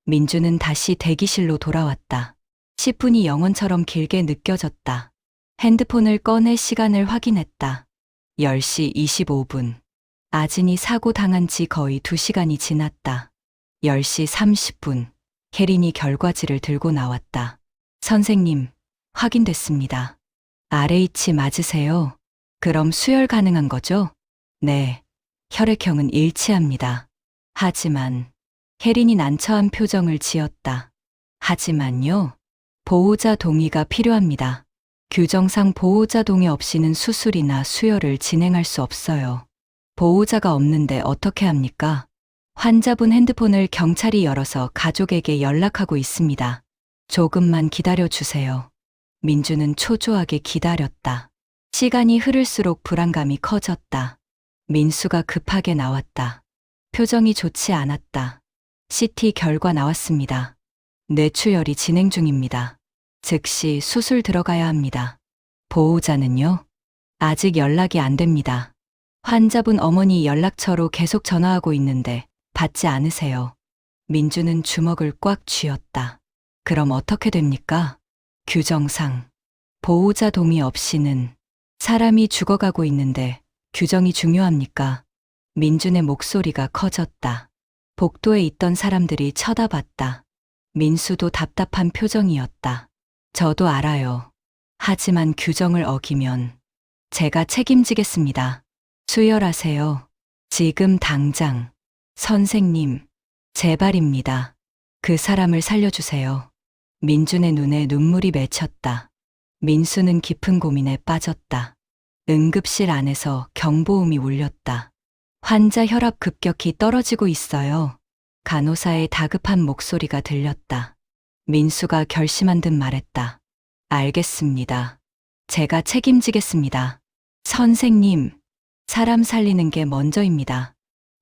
민주는 다시 대기실로 돌아왔다. 10분이 영원처럼 길게 느껴졌다. 핸드폰을 꺼내 시간을 확인했다. 10시 25분. 아진이 사고 당한 지 거의 2시간이 지났다. 10시 30분. 혜린이 결과지를 들고 나왔다. 선생님, 확인됐습니다. RH 맞으세요? 그럼 수혈 가능한 거죠? 네. 혈액형은 일치합니다. 하지만, 혜린이 난처한 표정을 지었다. 하지만요, 보호자 동의가 필요합니다. 규정상 보호자 동의 없이는 수술이나 수혈을 진행할 수 없어요. 보호자가 없는데 어떻게 합니까? 환자분 핸드폰을 경찰이 열어서 가족에게 연락하고 있습니다. 조금만 기다려 주세요. 민주는 초조하게 기다렸다. 시간이 흐를수록 불안감이 커졌다. 민수가 급하게 나왔다. 표정이 좋지 않았다. CT 결과 나왔습니다. 뇌출혈이 진행 중입니다. 즉시 수술 들어가야 합니다. 보호자는요? 아직 연락이 안 됩니다. 환자분 어머니 연락처로 계속 전화하고 있는데 받지 않으세요. 민주는 주먹을 꽉 쥐었다. 그럼 어떻게 됩니까? 규정상 보호자 동의 없이는 사람이 죽어가고 있는데 규정이 중요합니까? 민준의 목소리가 커졌다. 복도에 있던 사람들이 쳐다봤다. 민수도 답답한 표정이었다. 저도 알아요. 하지만 규정을 어기면 제가 책임지겠습니다. 수혈하세요. 지금 당장. 선생님, 제발입니다. 그 사람을 살려주세요. 민준의 눈에 눈물이 맺혔다. 민수는 깊은 고민에 빠졌다. 응급실 안에서 경보음이 울렸다. 환자 혈압 급격히 떨어지고 있어요. 간호사의 다급한 목소리가 들렸다. 민수가 결심한 듯 말했다. 알겠습니다. 제가 책임지겠습니다. 선생님, 사람 살리는 게 먼저입니다.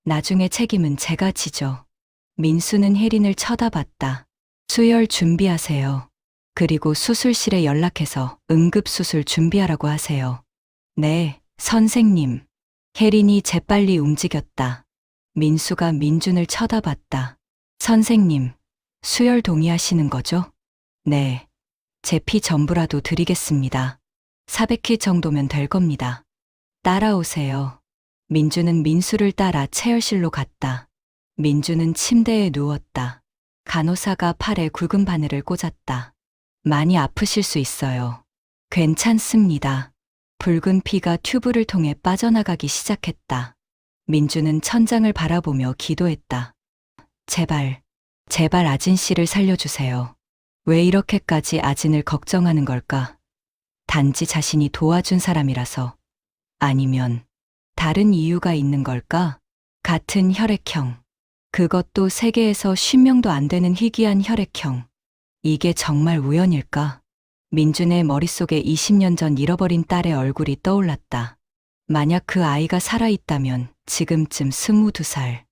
나중에 책임은 제가 지죠. 민수는 혜린을 쳐다봤다. 수혈 준비하세요. 그리고 수술실에 연락해서 응급수술 준비하라고 하세요. 네, 선생님. 혜린이 재빨리 움직였다. 민수가 민준을 쳐다봤다. 선생님, 수혈 동의하시는 거죠? 네. 제 피 전부라도 드리겠습니다. 400키 정도면 될 겁니다. 따라오세요. 민주는 민수를 따라 체열실로 갔다. 민주는 침대에 누웠다. 간호사가 팔에 굵은 바늘을 꽂았다. 많이 아프실 수 있어요. 괜찮습니다. 붉은 피가 튜브를 통해 빠져나가기 시작했다. 민주는 천장을 바라보며 기도했다. 제발, 제발 아진 씨를 살려주세요. 왜 이렇게까지 아진을 걱정하는 걸까? 단지 자신이 도와준 사람이라서. 아니면 다른 이유가 있는 걸까? 같은 혈액형. 그것도 세계에서 50명도 안 되는 희귀한 혈액형. 이게 정말 우연일까? 민준의 머릿속에 20년 전 잃어버린 딸의 얼굴이 떠올랐다. 만약 그 아이가 살아있다면 지금쯤 22살.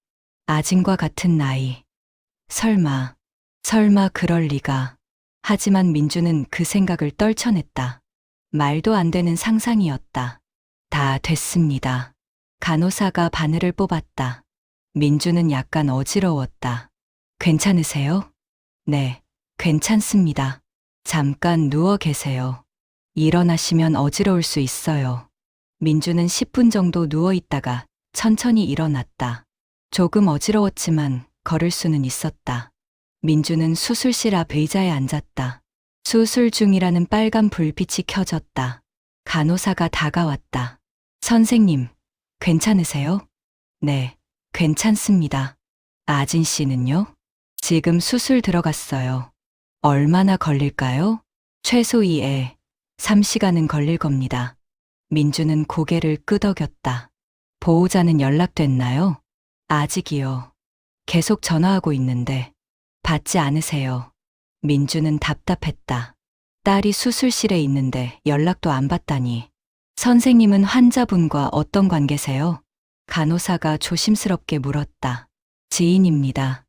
아진과 같은 나이. 설마 그럴 리가. 하지만 민주는 그 생각을 떨쳐냈다. 말도 안 되는 상상이었다. 다 됐습니다. 간호사가 바늘을 뽑았다. 민주는 약간 어지러웠다. 괜찮으세요? 네, 괜찮습니다. 잠깐 누워 계세요. 일어나시면 어지러울 수 있어요. 민주는 10분 정도 누워 있다가 천천히 일어났다. 조금 어지러웠지만 걸을 수는 있었다. 민주는 수술실 앞 의자에 앉았다. 수술 중이라는 빨간 불빛이 켜졌다. 간호사가 다가왔다. 선생님, 괜찮으세요? 네, 괜찮습니다. 아진 씨는요? 지금 수술 들어갔어요. 얼마나 걸릴까요? 최소 2회, 3시간은 걸릴 겁니다. 민주는 고개를 끄덕였다. 보호자는 연락됐나요? 아직이요. 계속 전화하고 있는데 받지 않으세요. 민주는 답답했다. 딸이 수술실에 있는데 연락도 안 받다니. 선생님은 환자분과 어떤 관계세요? 간호사가 조심스럽게 물었다. 지인입니다.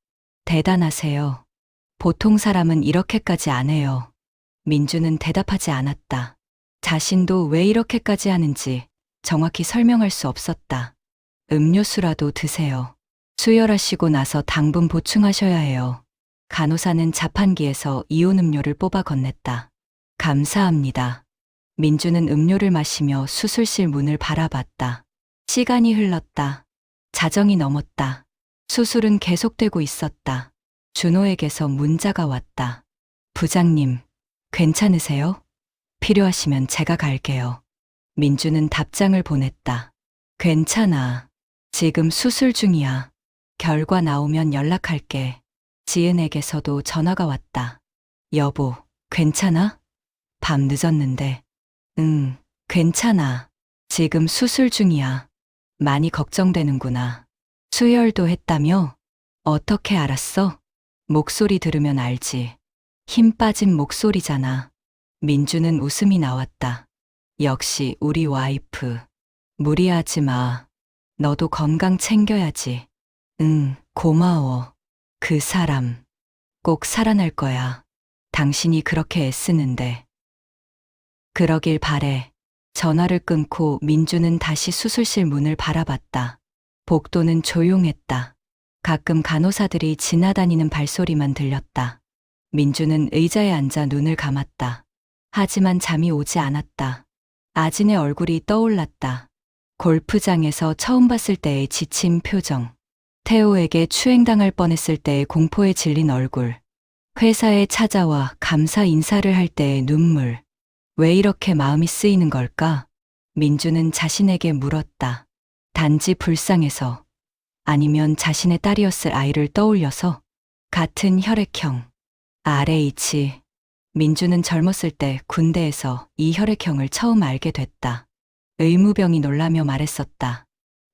대단하세요. 보통 사람은 이렇게까지 안 해요. 민주는 대답하지 않았다. 자신도 왜 이렇게까지 하는지 정확히 설명할 수 없었다. 음료수라도 드세요. 수혈하시고 나서 당분 보충하셔야 해요. 간호사는 자판기에서 이온 음료를 뽑아 건넸다. 감사합니다. 민주는 음료를 마시며 수술실 문을 바라봤다. 시간이 흘렀다. 자정이 넘었다. 수술은 계속되고 있었다. 준호에게서 문자가 왔다. 부장님, 괜찮으세요? 필요하시면 제가 갈게요. 민주는 답장을 보냈다. 괜찮아. 지금 수술 중이야. 결과 나오면 연락할게. 지은에게서도 전화가 왔다. 여보, 괜찮아? 밤 늦었는데. 응, 괜찮아. 지금 수술 중이야. 많이 걱정되는구나. 수혈도 했다며? 어떻게 알았어? 목소리 들으면 알지. 힘 빠진 목소리잖아. 민주는 웃음이 나왔다. 역시 우리 와이프. 무리하지 마. 너도 건강 챙겨야지. 응, 고마워. 그 사람 꼭 살아날 거야. 당신이 그렇게 애쓰는데. 그러길 바래. 전화를 끊고 민주는 다시 수술실 문을 바라봤다. 복도는 조용했다. 가끔 간호사들이 지나다니는 발소리만 들렸다. 민주는 의자에 앉아 눈을 감았다. 하지만 잠이 오지 않았다. 아진의 얼굴이 떠올랐다. 골프장에서 처음 봤을 때의 지친 표정. 태호에게 추행당할 뻔했을 때의 공포에 질린 얼굴. 회사에 찾아와 감사 인사를 할 때의 눈물. 왜 이렇게 마음이 쓰이는 걸까? 민주는 자신에게 물었다. 단지 불쌍해서, 아니면 자신의 딸이었을 아이를 떠올려서. 같은 혈액형. RH. 민주는 젊었을 때 군대에서 이 혈액형을 처음 알게 됐다. 의무병이 놀라며 말했었다.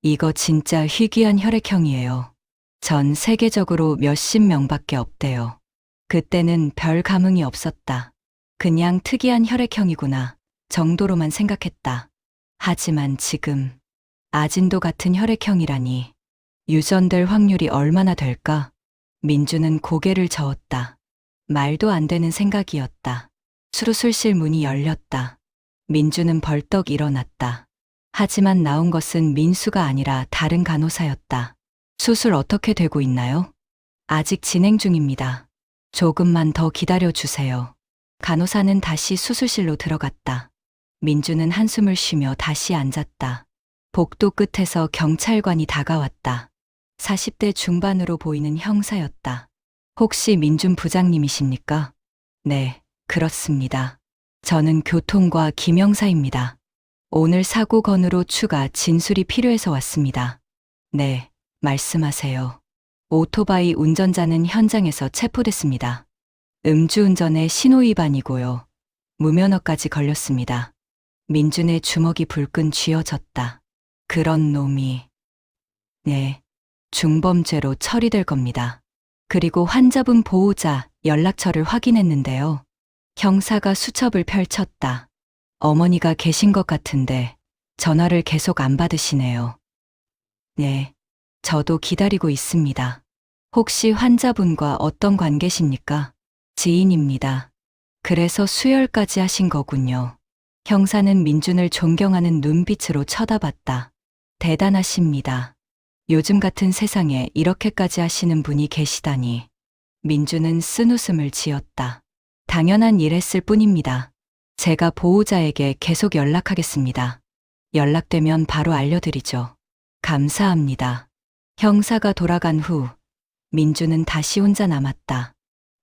이거 진짜 희귀한 혈액형이에요. 전 세계적으로 몇십 명밖에 없대요. 그때는 별 감흥이 없었다. 그냥 특이한 혈액형이구나 정도로만 생각했다. 하지만 지금 아진도 같은 혈액형이라니. 유전될 확률이 얼마나 될까? 민주는 고개를 저었다. 말도 안 되는 생각이었다. 수술실 문이 열렸다. 민주는 벌떡 일어났다. 하지만 나온 것은 민수가 아니라 다른 간호사였다. 수술 어떻게 되고 있나요? 아직 진행 중입니다. 조금만 더 기다려 주세요. 간호사는 다시 수술실로 들어갔다. 민주는 한숨을 쉬며 다시 앉았다. 복도 끝에서 경찰관이 다가왔다. 40대 중반으로 보이는 형사였다. 혹시 민준 부장님이십니까? 네, 그렇습니다. 저는 교통과 김형사입니다. 오늘 사고 건으로 추가 진술이 필요해서 왔습니다. 네, 말씀하세요. 오토바이 운전자는 현장에서 체포됐습니다. 음주운전의 신호위반이고요. 무면허까지 걸렸습니다. 민준의 주먹이 불끈 쥐어졌다. 그런 놈이. 네, 중범죄로 처리될 겁니다. 그리고 환자분 보호자 연락처를 확인했는데요. 형사가 수첩을 펼쳤다. 어머니가 계신 것 같은데 전화를 계속 안 받으시네요. 네, 저도 기다리고 있습니다. 혹시 환자분과 어떤 관계십니까? 지인입니다. 그래서 수혈까지 하신 거군요. 형사는 민준을 존경하는 눈빛으로 쳐다봤다. 대단하십니다. 요즘 같은 세상에 이렇게까지 하시는 분이 계시다니. 민준은 쓴웃음을 지었다. 당연한 일 했을 뿐입니다. 제가 보호자에게 계속 연락하겠습니다. 연락되면 바로 알려드리죠. 감사합니다. 형사가 돌아간 후 민주는 다시 혼자 남았다.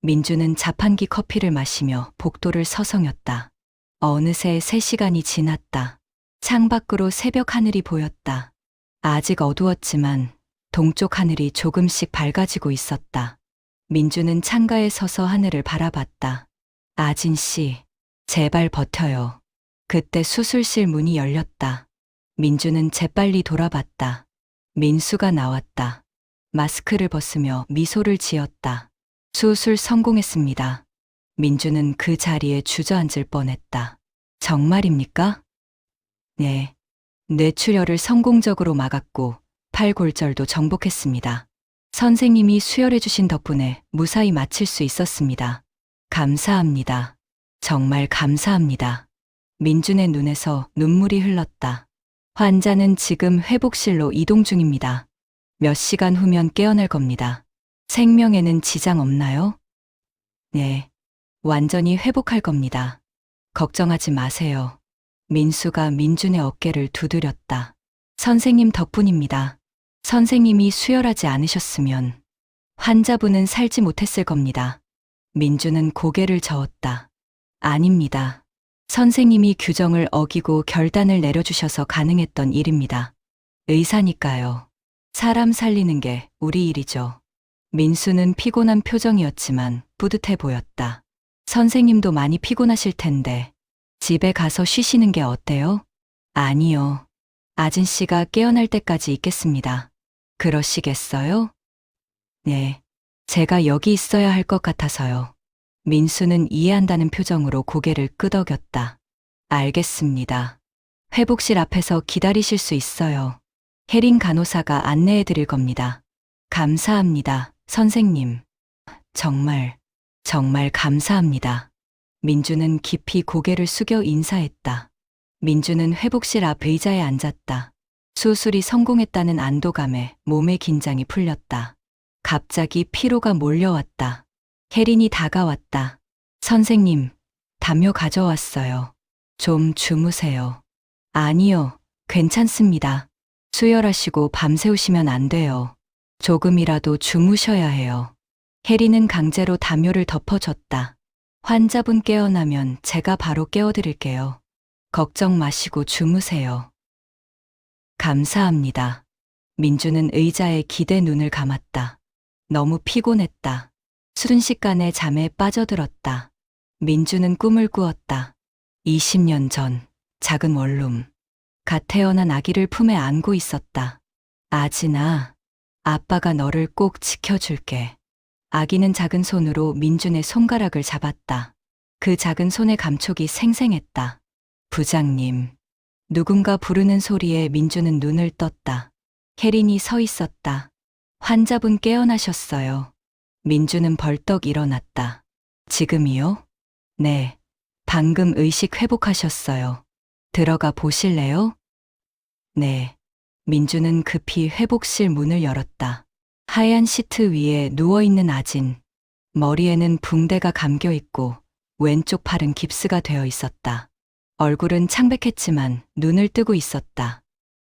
민주는 자판기 커피를 마시며 복도를 서성였다. 어느새 3시간이 지났다. 창밖으로 새벽 하늘이 보였다. 아직 어두웠지만 동쪽 하늘이 조금씩 밝아지고 있었다. 민주는 창가에 서서 하늘을 바라봤다. 아진 씨, 제발 버텨요. 그때 수술실 문이 열렸다. 민주는 재빨리 돌아봤다. 민수가 나왔다. 마스크를 벗으며 미소를 지었다. 수술 성공했습니다. 민주는 그 자리에 주저앉을 뻔했다. 정말입니까? 네. 뇌출혈을 성공적으로 막았고 팔골절도 정복했습니다. 선생님이 수혈해 주신 덕분에 무사히 마칠 수 있었습니다. 감사합니다. 정말 감사합니다. 민준의 눈에서 눈물이 흘렀다. 환자는 지금 회복실로 이동 중입니다. 몇 시간 후면 깨어날 겁니다. 생명에는 지장 없나요? 네. 완전히 회복할 겁니다. 걱정하지 마세요. 민수가 민준의 어깨를 두드렸다. 선생님 덕분입니다. 선생님이 수혈하지 않으셨으면 환자분은 살지 못했을 겁니다. 민주는 고개를 저었다. 아닙니다. 선생님이 규정을 어기고 결단을 내려주셔서 가능했던 일입니다. 의사니까요. 사람 살리는 게 우리 일이죠. 민수는 피곤한 표정이었지만 뿌듯해 보였다. 선생님도 많이 피곤하실 텐데 집에 가서 쉬시는 게 어때요? 아니요. 아진 씨가 깨어날 때까지 있겠습니다. 그러시겠어요? 네. 제가 여기 있어야 할 것 같아서요. 민수는 이해한다는 표정으로 고개를 끄덕였다. 알겠습니다. 회복실 앞에서 기다리실 수 있어요. 혜린 간호사가 안내해 드릴 겁니다. 감사합니다, 선생님. 정말 감사합니다. 민주는 깊이 고개를 숙여 인사했다. 민주는 회복실 앞 의자에 앉았다. 수술이 성공했다는 안도감에 몸의 긴장이 풀렸다. 갑자기 피로가 몰려왔다. 혜린이 다가왔다. 선생님, 담요 가져왔어요. 좀 주무세요. 아니요, 괜찮습니다. 수혈하시고 밤새우시면 안 돼요. 조금이라도 주무셔야 해요. 혜린은 강제로 담요를 덮어줬다. 환자분 깨어나면 제가 바로 깨워드릴게요. 걱정 마시고 주무세요. 감사합니다. 민주는 의자에 기대 눈을 감았다. 너무 피곤했다. 순식간에 잠에 빠져들었다. 민주는 꿈을 꾸었다. 20년 전, 작은 원룸. 갓 태어난 아기를 품에 안고 있었다. 아진아, 아빠가 너를 꼭 지켜줄게. 아기는 작은 손으로 민준의 손가락을 잡았다. 그 작은 손의 감촉이 생생했다. 부장님. 누군가 부르는 소리에 민주는 눈을 떴다. 혜린이 서 있었다. 환자분 깨어나셨어요. 민주는 벌떡 일어났다. 지금이요? 네. 방금 의식 회복하셨어요. 들어가 보실래요? 네. 민주는 급히 회복실 문을 열었다. 하얀 시트 위에 누워있는 아진. 머리에는 붕대가 감겨 있고 왼쪽 팔은 깁스가 되어 있었다. 얼굴은 창백했지만 눈을 뜨고 있었다.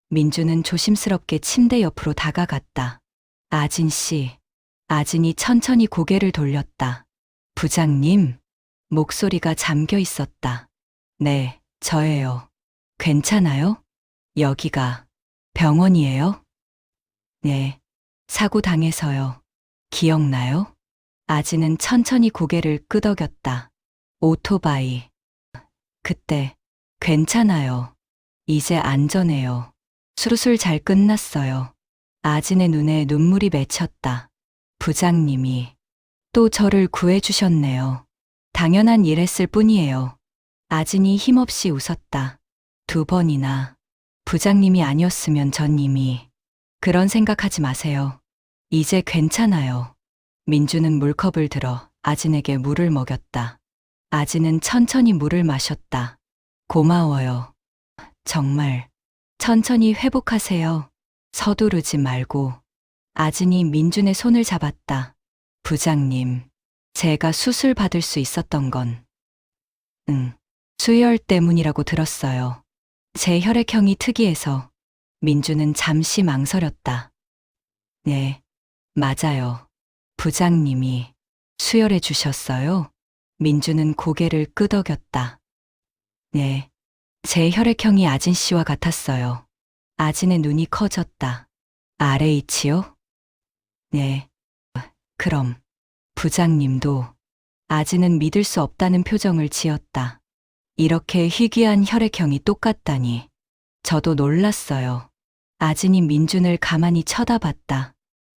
민주는 조심스럽게 침대 옆으로 다가갔다. 아진 씨. 아진이 천천히 고개를 돌렸다. 부장님. 목소리가 잠겨 있었다. 네, 저예요. 괜찮아요? 여기가 병원이에요? 네. 사고 당해서요. 기억나요? 아진은 천천히 고개를 끄덕였다. 오토바이. 그때 괜찮아요. 이제 안전해요. 수술 잘 끝났어요. 아진의 눈에 눈물이 맺혔다. 부장님이 또 저를 구해주셨네요. 당연한 일 했을 뿐이에요. 아진이 힘없이 웃었다. 2번이나. 부장님이 아니었으면 전 이미. 그런 생각하지 마세요. 이제 괜찮아요. 민주는 물컵을 들어 아진에게 물을 먹였다. 아진은 천천히 물을 마셨다. 고마워요. 정말. 천천히 회복하세요. 서두르지 말고. 아진이 민준의 손을 잡았다. 부장님, 제가 수술 받을 수 있었던 건 수혈 때문이라고 들었어요. 제 혈액형이 특이해서. 민주는 잠시 망설였다. 네, 맞아요. 부장님이 수혈해 주셨어요? 민주는 고개를 끄덕였다. 네, 제 혈액형이 아진 씨와 같았어요. 아진의 눈이 커졌다. RH요? 네. 그럼 부장님도. 아진은 믿을 수 없다는 표정을 지었다. 이렇게 희귀한 혈액형이 똑같다니. 저도 놀랐어요. 아진이 민준을 가만히 쳐다봤다.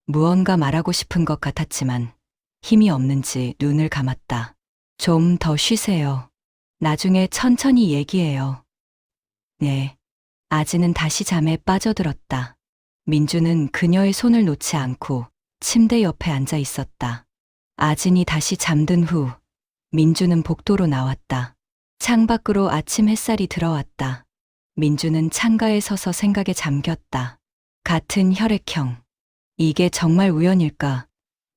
무언가 말하고 싶은 것 같았지만 힘이 없는지 눈을 감았다. 좀 더 쉬세요. 나중에 천천히 얘기해요. 네. 아진은 다시 잠에 빠져들었다. 민주는 그녀의 손을 놓지 않고 침대 옆에 앉아 있었다. 아진이 다시 잠든 후 민주는 복도로 나왔다. 창밖으로 아침 햇살이 들어왔다. 민주는 창가에 서서 생각에 잠겼다. 같은 혈액형. 이게 정말 우연일까?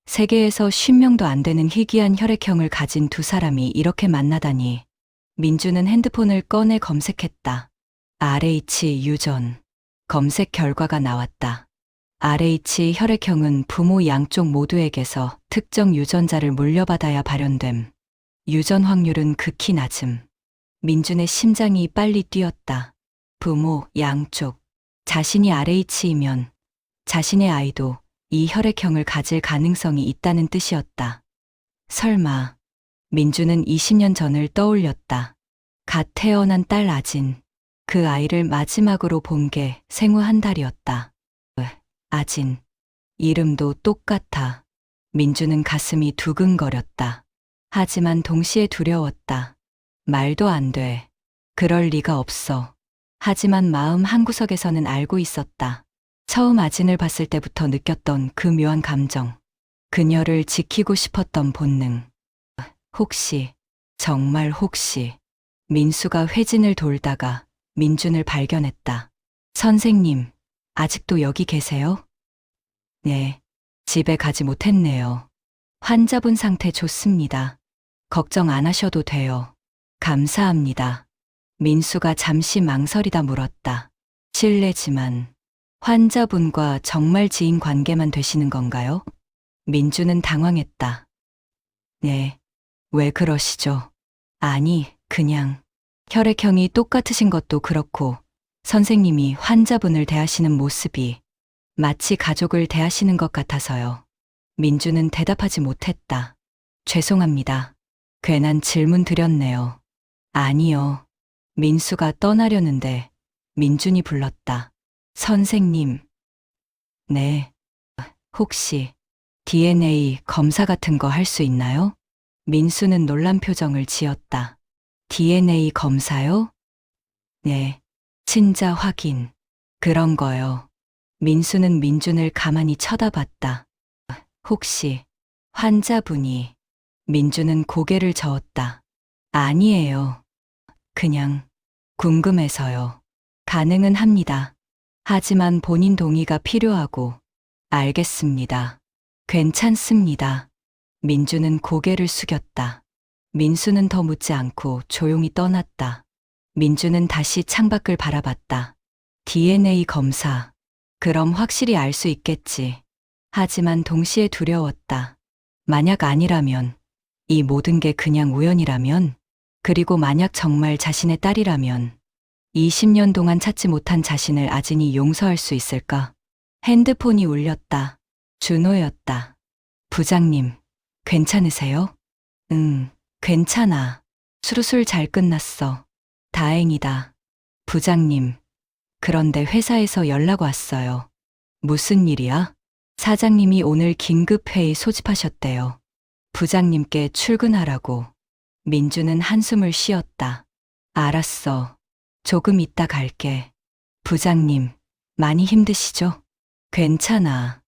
세계에서 50명도 안 되는 희귀한 혈액형을 가진 두 사람이 이렇게 만나다니. 민주는 핸드폰을 꺼내 검색했다. RH 유전. 검색 결과가 나왔다. RH 혈액형은 부모 양쪽 모두에게서 특정 유전자를 물려받아야 발현됨. 유전 확률은 극히 낮음. 민준의 심장이 빨리 뛰었다. 부모 양쪽. 자신이 RH이면 자신의 아이도 이 혈액형을 가질 가능성이 있다는 뜻이었다. 설마. 민주는 20년 전을 떠올렸다. 갓 태어난 딸 아진. 그 아이를 마지막으로 본 게 생후 한 달이었다. 아진. 이름도 똑같아. 민주는 가슴이 두근거렸다. 하지만 동시에 두려웠다. 말도 안 돼. 그럴 리가 없어. 하지만 마음 한구석에서는 알고 있었다. 처음 아진을 봤을 때부터 느꼈던 그 묘한 감정. 그녀를 지키고 싶었던 본능. 혹시, 정말 혹시, 민수가 회진을 돌다가 민준을 발견했다. 선생님, 아직도 여기 계세요? 네, 집에 가지 못했네요. 환자분 상태 좋습니다. 걱정 안 하셔도 돼요. 감사합니다. 민수가 잠시 망설이다 물었다. 실례지만 환자분과 정말 지인 관계만 되시는 건가요? 민주는 당황했다. 네, 왜 그러시죠? 아니, 그냥 혈액형이 똑같으신 것도 그렇고 선생님이 환자분을 대하시는 모습이 마치 가족을 대하시는 것 같아서요. 민주는 대답하지 못했다. 죄송합니다. 괜한 질문 드렸네요. 아니요. 민수가 떠나려는데 민준이 불렀다. 선생님. 네. 혹시 DNA 검사 같은 거 할 수 있나요? 민수는 놀란 표정을 지었다. DNA 검사요? 네. 친자 확인. 그런 거요. 민수는 민준을 가만히 쳐다봤다. 혹시 환자분이. 민준은 고개를 저었다. 아니에요. 그냥 궁금해서요. 가능은 합니다. 하지만 본인 동의가 필요하고. 알겠습니다. 괜찮습니다. 민주는 고개를 숙였다. 민수는 더 묻지 않고 조용히 떠났다. 민주는 다시 창밖을 바라봤다. DNA 검사. 그럼 확실히 알 수 있겠지. 하지만 동시에 두려웠다. 만약 아니라면, 이 모든 게 그냥 우연이라면, 그리고 만약 정말 자신의 딸이라면, 20년 동안 찾지 못한 자신을 아진이 용서할 수 있을까? 핸드폰이 울렸다. 준호였다. 부장님, 괜찮으세요? 응, 괜찮아. 수술 잘 끝났어. 다행이다. 부장님, 그런데 회사에서 연락 왔어요. 무슨 일이야? 사장님이 오늘 긴급회의 소집하셨대요. 부장님께 출근하라고. 민주는 한숨을 쉬었다. 알았어. 조금 이따 갈게. 부장님, 많이 힘드시죠? 괜찮아.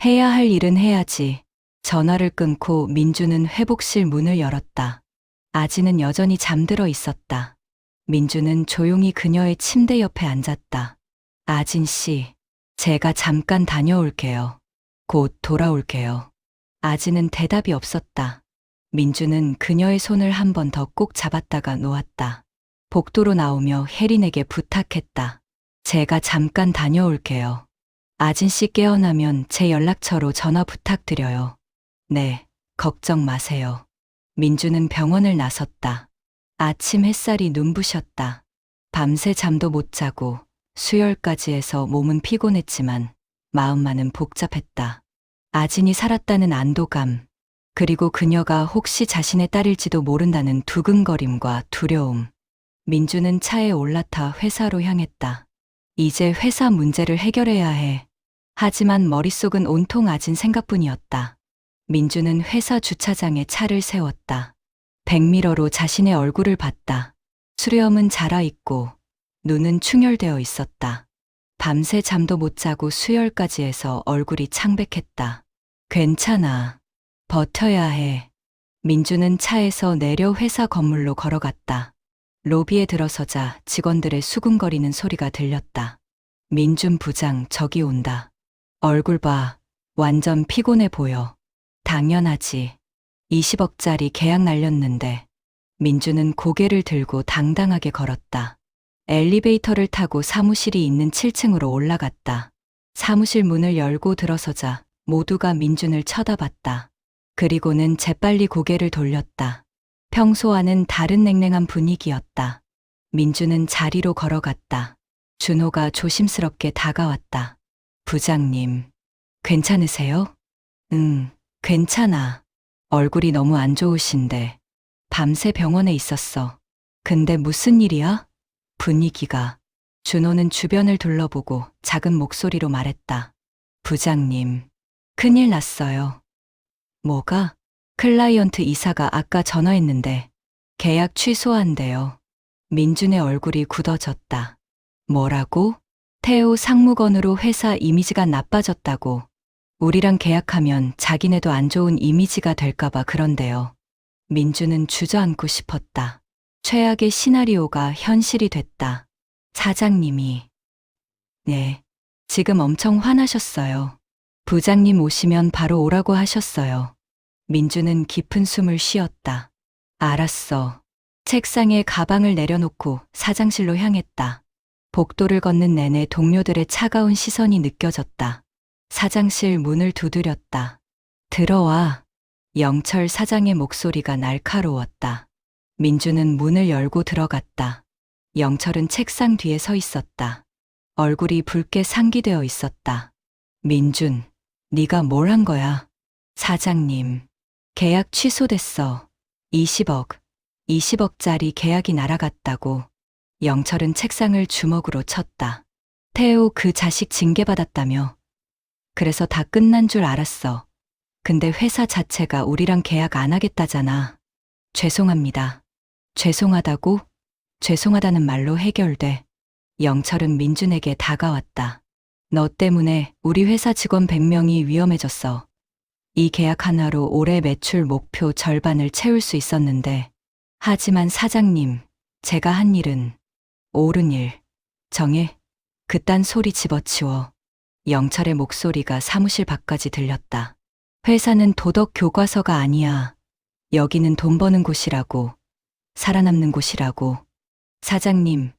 해야 할 일은 해야지. 전화를 끊고 민주는 회복실 문을 열었다. 아지는 여전히 잠들어 있었다. 민주는 조용히 그녀의 침대 옆에 앉았다. 아진 씨, 제가 잠깐 다녀올게요. 곧 돌아올게요. 아지는 대답이 없었다. 민주는 그녀의 손을 한 번 더 꼭 잡았다가 놓았다. 복도로 나오며 혜린에게 부탁했다. 제가 잠깐 다녀올게요. 아진 씨 깨어나면 제 연락처로 전화 부탁드려요. 네, 걱정 마세요. 민주는 병원을 나섰다. 아침 햇살이 눈부셨다. 밤새 잠도 못 자고 수혈까지 해서 몸은 피곤했지만 마음만은 복잡했다. 아진이 살았다는 안도감, 그리고 그녀가 혹시 자신의 딸일지도 모른다는 두근거림과 두려움. 민주는 차에 올라타 회사로 향했다. 이제 회사 문제를 해결해야 해. 하지만 머릿속은 온통 아진 생각뿐이었다. 민주는 회사 주차장에 차를 세웠다. 백미러로 자신의 얼굴을 봤다. 수염은 자라있고 눈은 충혈되어 있었다. 밤새 잠도 못 자고 수혈까지 해서 얼굴이 창백했다. 괜찮아. 버텨야 해. 민주는 차에서 내려 회사 건물로 걸어갔다. 로비에 들어서자 직원들의 수군거리는 소리가 들렸다. 민준 부장 저기 온다. 얼굴 봐. 완전 피곤해 보여. 당연하지. 20억짜리 계약 날렸는데. 민주는 고개를 들고 당당하게 걸었다. 엘리베이터를 타고 사무실이 있는 7층으로 올라갔다. 사무실 문을 열고 들어서자 모두가 민준을 쳐다봤다. 그리고는 재빨리 고개를 돌렸다. 평소와는 다른 냉랭한 분위기였다. 민주는 자리로 걸어갔다. 준호가 조심스럽게 다가왔다. 부장님, 괜찮으세요? 응, 괜찮아. 얼굴이 너무 안 좋으신데. 밤새 병원에 있었어. 근데 무슨 일이야? 분위기가. 준호는 주변을 둘러보고 작은 목소리로 말했다. 부장님, 큰일 났어요. 뭐가? 클라이언트 이사가 아까 전화했는데 계약 취소한대요. 민준의 얼굴이 굳어졌다. 뭐라고? 태우 상무건으로 회사 이미지가 나빠졌다고. 우리랑 계약하면 자기네도 안 좋은 이미지가 될까봐 그런데요. 민준은 주저앉고 싶었다. 최악의 시나리오가 현실이 됐다. 사장님이. 네, 지금 엄청 화나셨어요. 부장님 오시면 바로 오라고 하셨어요. 민주는 깊은 숨을 쉬었다. 알았어. 책상에 가방을 내려놓고 사장실로 향했다. 복도를 걷는 내내 동료들의 차가운 시선이 느껴졌다. 사장실 문을 두드렸다. 들어와. 영철 사장의 목소리가 날카로웠다. 민주는 문을 열고 들어갔다. 영철은 책상 뒤에 서 있었다. 얼굴이 붉게 상기되어 있었다. 민준, 네가 뭘 한 거야? 사장님, 계약 취소됐어. 20억짜리 계약이 날아갔다고. 영철은 책상을 주먹으로 쳤다. 태호 그 자식 징계받았다며. 그래서 다 끝난 줄 알았어. 근데 회사 자체가 우리랑 계약 안 하겠다잖아. 죄송합니다. 죄송하다고? 죄송하다는 말로 해결돼. 영철은 민준에게 다가왔다. 너 때문에 우리 회사 직원 100명이 위험해졌어. 이 계약 하나로 올해 매출 목표 절반을 채울 수 있었는데. 하지만 사장님, 제가 한 일은 옳은 일. 정해. 그딴 소리 집어치워. 영철의 목소리가 사무실 밖까지 들렸다. 회사는 도덕 교과서가 아니야. 여기는 돈 버는 곳이라고. 살아남는 곳이라고. 사장님,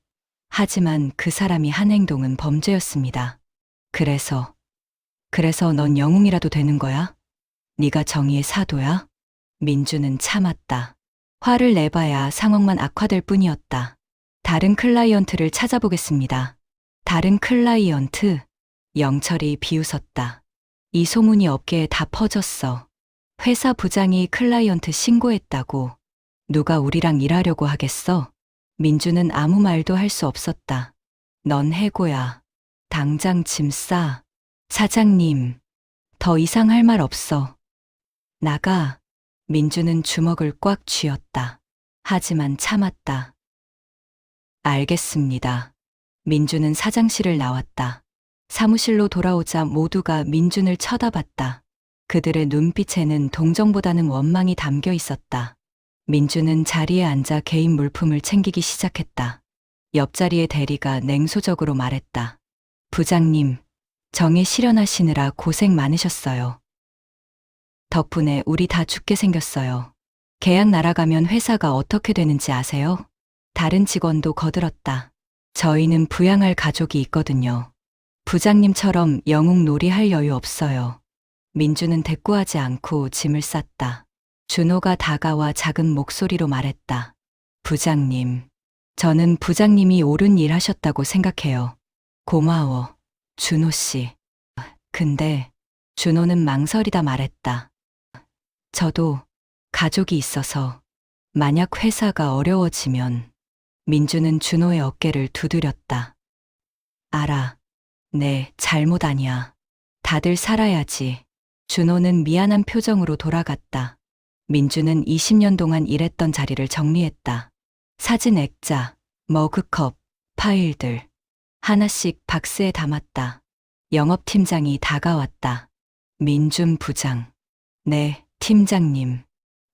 하지만 그 사람이 한 행동은 범죄였습니다. 그래서 넌 영웅이라도 되는 거야? 네가 정의의 사도야? 민주는 참았다. 화를 내봐야 상황만 악화될 뿐이었다. 다른 클라이언트를 찾아보겠습니다. 다른 클라이언트? 영철이 비웃었다. 이 소문이 업계에 다 퍼졌어. 회사 부장이 클라이언트 신고했다고. 누가 우리랑 일하려고 하겠어? 민주는 아무 말도 할 수 없었다. 넌 해고야. 당장 짐 싸. 사장님, 더 이상 할 말 없어. 나가. 민주는 주먹을 꽉 쥐었다. 하지만 참았다. 알겠습니다. 민주는 사장실을 나왔다. 사무실로 돌아오자 모두가 민준을 쳐다봤다. 그들의 눈빛에는 동정보다는 원망이 담겨 있었다. 민준은 자리에 앉아 개인 물품을 챙기기 시작했다. 옆자리의 대리가 냉소적으로 말했다. 부장님, 정에 실현하시느라 고생 많으셨어요. 덕분에 우리 다 죽게 생겼어요. 계약 날아가면 회사가 어떻게 되는지 아세요? 다른 직원도 거들었다. 저희는 부양할 가족이 있거든요. 부장님처럼 영웅놀이 할 여유 없어요. 민주는 대꾸하지 않고 짐을 쌌다. 준호가 다가와 작은 목소리로 말했다. 부장님, 저는 부장님이 옳은 일 하셨다고 생각해요. 고마워, 준호 씨. 근데 준호는 망설이다 말했다. 저도 가족이 있어서 만약 회사가 어려워지면. 민주는 준호의 어깨를 두드렸다. 알아. 내 잘못 아니야. 다들 살아야지. 준호는 미안한 표정으로 돌아갔다. 민주는 20년 동안 일했던 자리를 정리했다. 사진 액자, 머그컵, 파일들. 하나씩 박스에 담았다. 영업팀장이 다가왔다. 민준 부장. 네, 팀장님.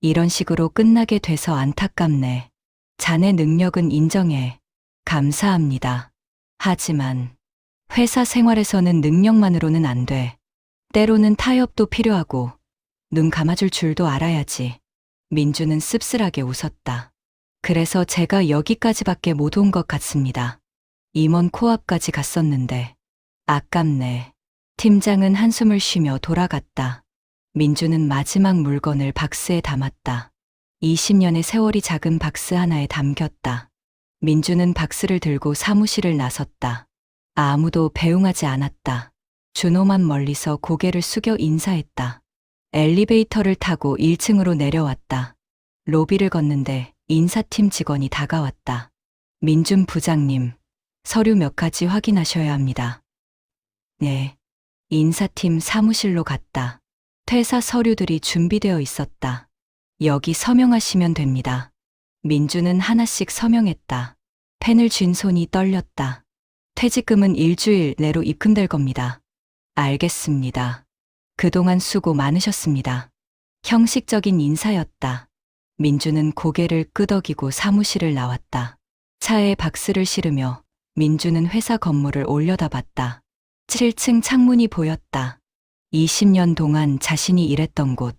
이런 식으로 끝나게 돼서 안타깝네. 자네 능력은 인정해. 감사합니다. 하지만 회사 생활에서는 능력만으로는 안 돼. 때로는 타협도 필요하고 눈 감아줄 줄도 알아야지. 민주는 씁쓸하게 웃었다. 그래서 제가 여기까지밖에 못 온 것 같습니다. 임원 코앞까지 갔었는데 아깝네. 팀장은 한숨을 쉬며 돌아갔다. 민주는 마지막 물건을 박스에 담았다. 20년의 세월이 작은 박스 하나에 담겼다. 민주는 박스를 들고 사무실을 나섰다. 아무도 배웅하지 않았다. 준호만 멀리서 고개를 숙여 인사했다. 엘리베이터를 타고 1층으로 내려왔다. 로비를 걷는데 인사팀 직원이 다가왔다. 민준 부장님, 서류 몇 가지 확인하셔야 합니다. 네. 인사팀 사무실로 갔다. 퇴사 서류들이 준비되어 있었다. 여기 서명하시면 됩니다. 민주는 하나씩 서명했다. 펜을 쥔 손이 떨렸다. 퇴직금은 일주일 내로 입금될 겁니다. 알겠습니다. 그동안 수고 많으셨습니다. 형식적인 인사였다. 민주는 고개를 끄덕이고 사무실을 나왔다. 차에 박스를 실으며 민주는 회사 건물을 올려다봤다. 7층 창문이 보였다. 20년 동안 자신이 일했던 곳.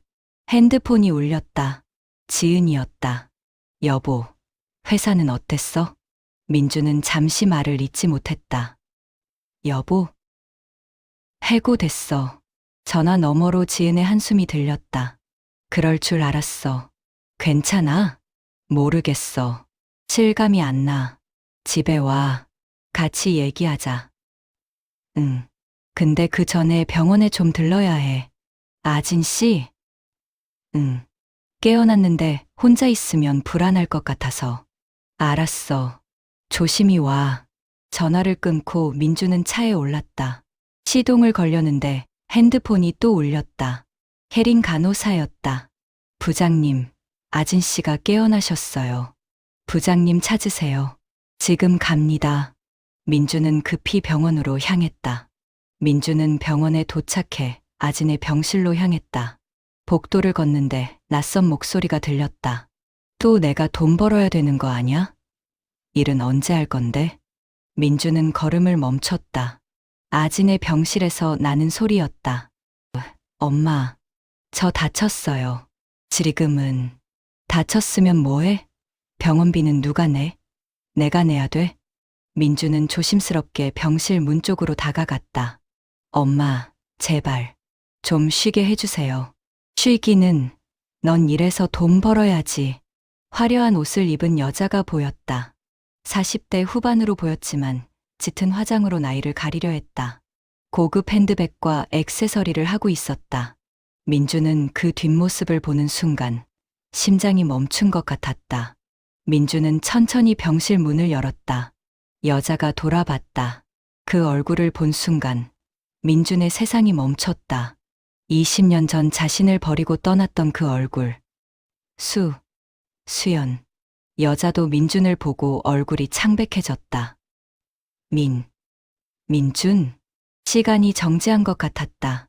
핸드폰이 울렸다. 지은이었다. 여보, 회사는 어땠어? 민주는 잠시 말을 잇지 못했다. 여보? 해고됐어. 전화 너머로 지은의 한숨이 들렸다. 그럴 줄 알았어. 괜찮아? 모르겠어. 실감이 안 나. 집에 와. 같이 얘기하자. 응. 근데 그 전에 병원에 좀 들러야 해. 아진 씨? 응. 깨어났는데 혼자 있으면 불안할 것 같아서. 알았어. 조심히 와. 전화를 끊고 민주는 차에 올랐다. 시동을 걸려는데 핸드폰이 또 울렸다. 혜린 간호사였다. 부장님, 아진 씨가 깨어나셨어요. 부장님 찾으세요. 지금 갑니다. 민주는 급히 병원으로 향했다. 민주는 병원에 도착해 아진의 병실로 향했다. 복도를 걷는데 낯선 목소리가 들렸다. 또 내가 돈 벌어야 되는 거 아냐? 일은 언제 할 건데? 민주는 걸음을 멈췄다. 아진의 병실에서 나는 소리였다. 엄마, 저 다쳤어요. 지금은 다쳤으면 뭐해? 병원비는 누가 내? 내가 내야 돼? 민주는 조심스럽게 병실 문 쪽으로 다가갔다. 엄마, 제발 좀 쉬게 해주세요. 쉬기는 넌 일해서 돈 벌어야지. 화려한 옷을 입은 여자가 보였다. 40대 후반으로 보였지만 짙은 화장으로 나이를 가리려 했다. 고급 핸드백과 액세서리를 하고 있었다. 민주는 그 뒷모습을 보는 순간 심장이 멈춘 것 같았다. 민주는 천천히 병실 문을 열었다. 여자가 돌아봤다. 그 얼굴을 본 순간 민준의 세상이 멈췄다. 20년 전 자신을 버리고 떠났던 그 얼굴. 수연. 여자도 민준을 보고 얼굴이 창백해졌다. 민준. 시간이 정지한 것 같았다.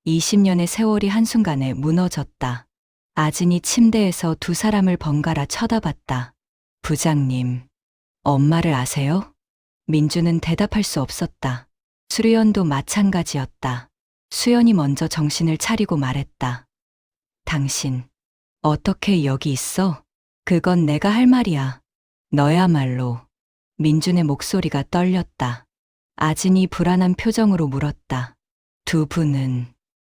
20년의 세월이 한순간에 무너졌다. 아진이 침대에서 두 사람을 번갈아 쳐다봤다. 부장님, 엄마를 아세요? 민주는 대답할 수 없었다. 수연도 마찬가지였다. 수연이 먼저 정신을 차리고 말했다. 당신, 어떻게 여기 있어? 그건 내가 할 말이야. 너야말로. 민준의 목소리가 떨렸다. 아진이 불안한 표정으로 물었다. 두 분은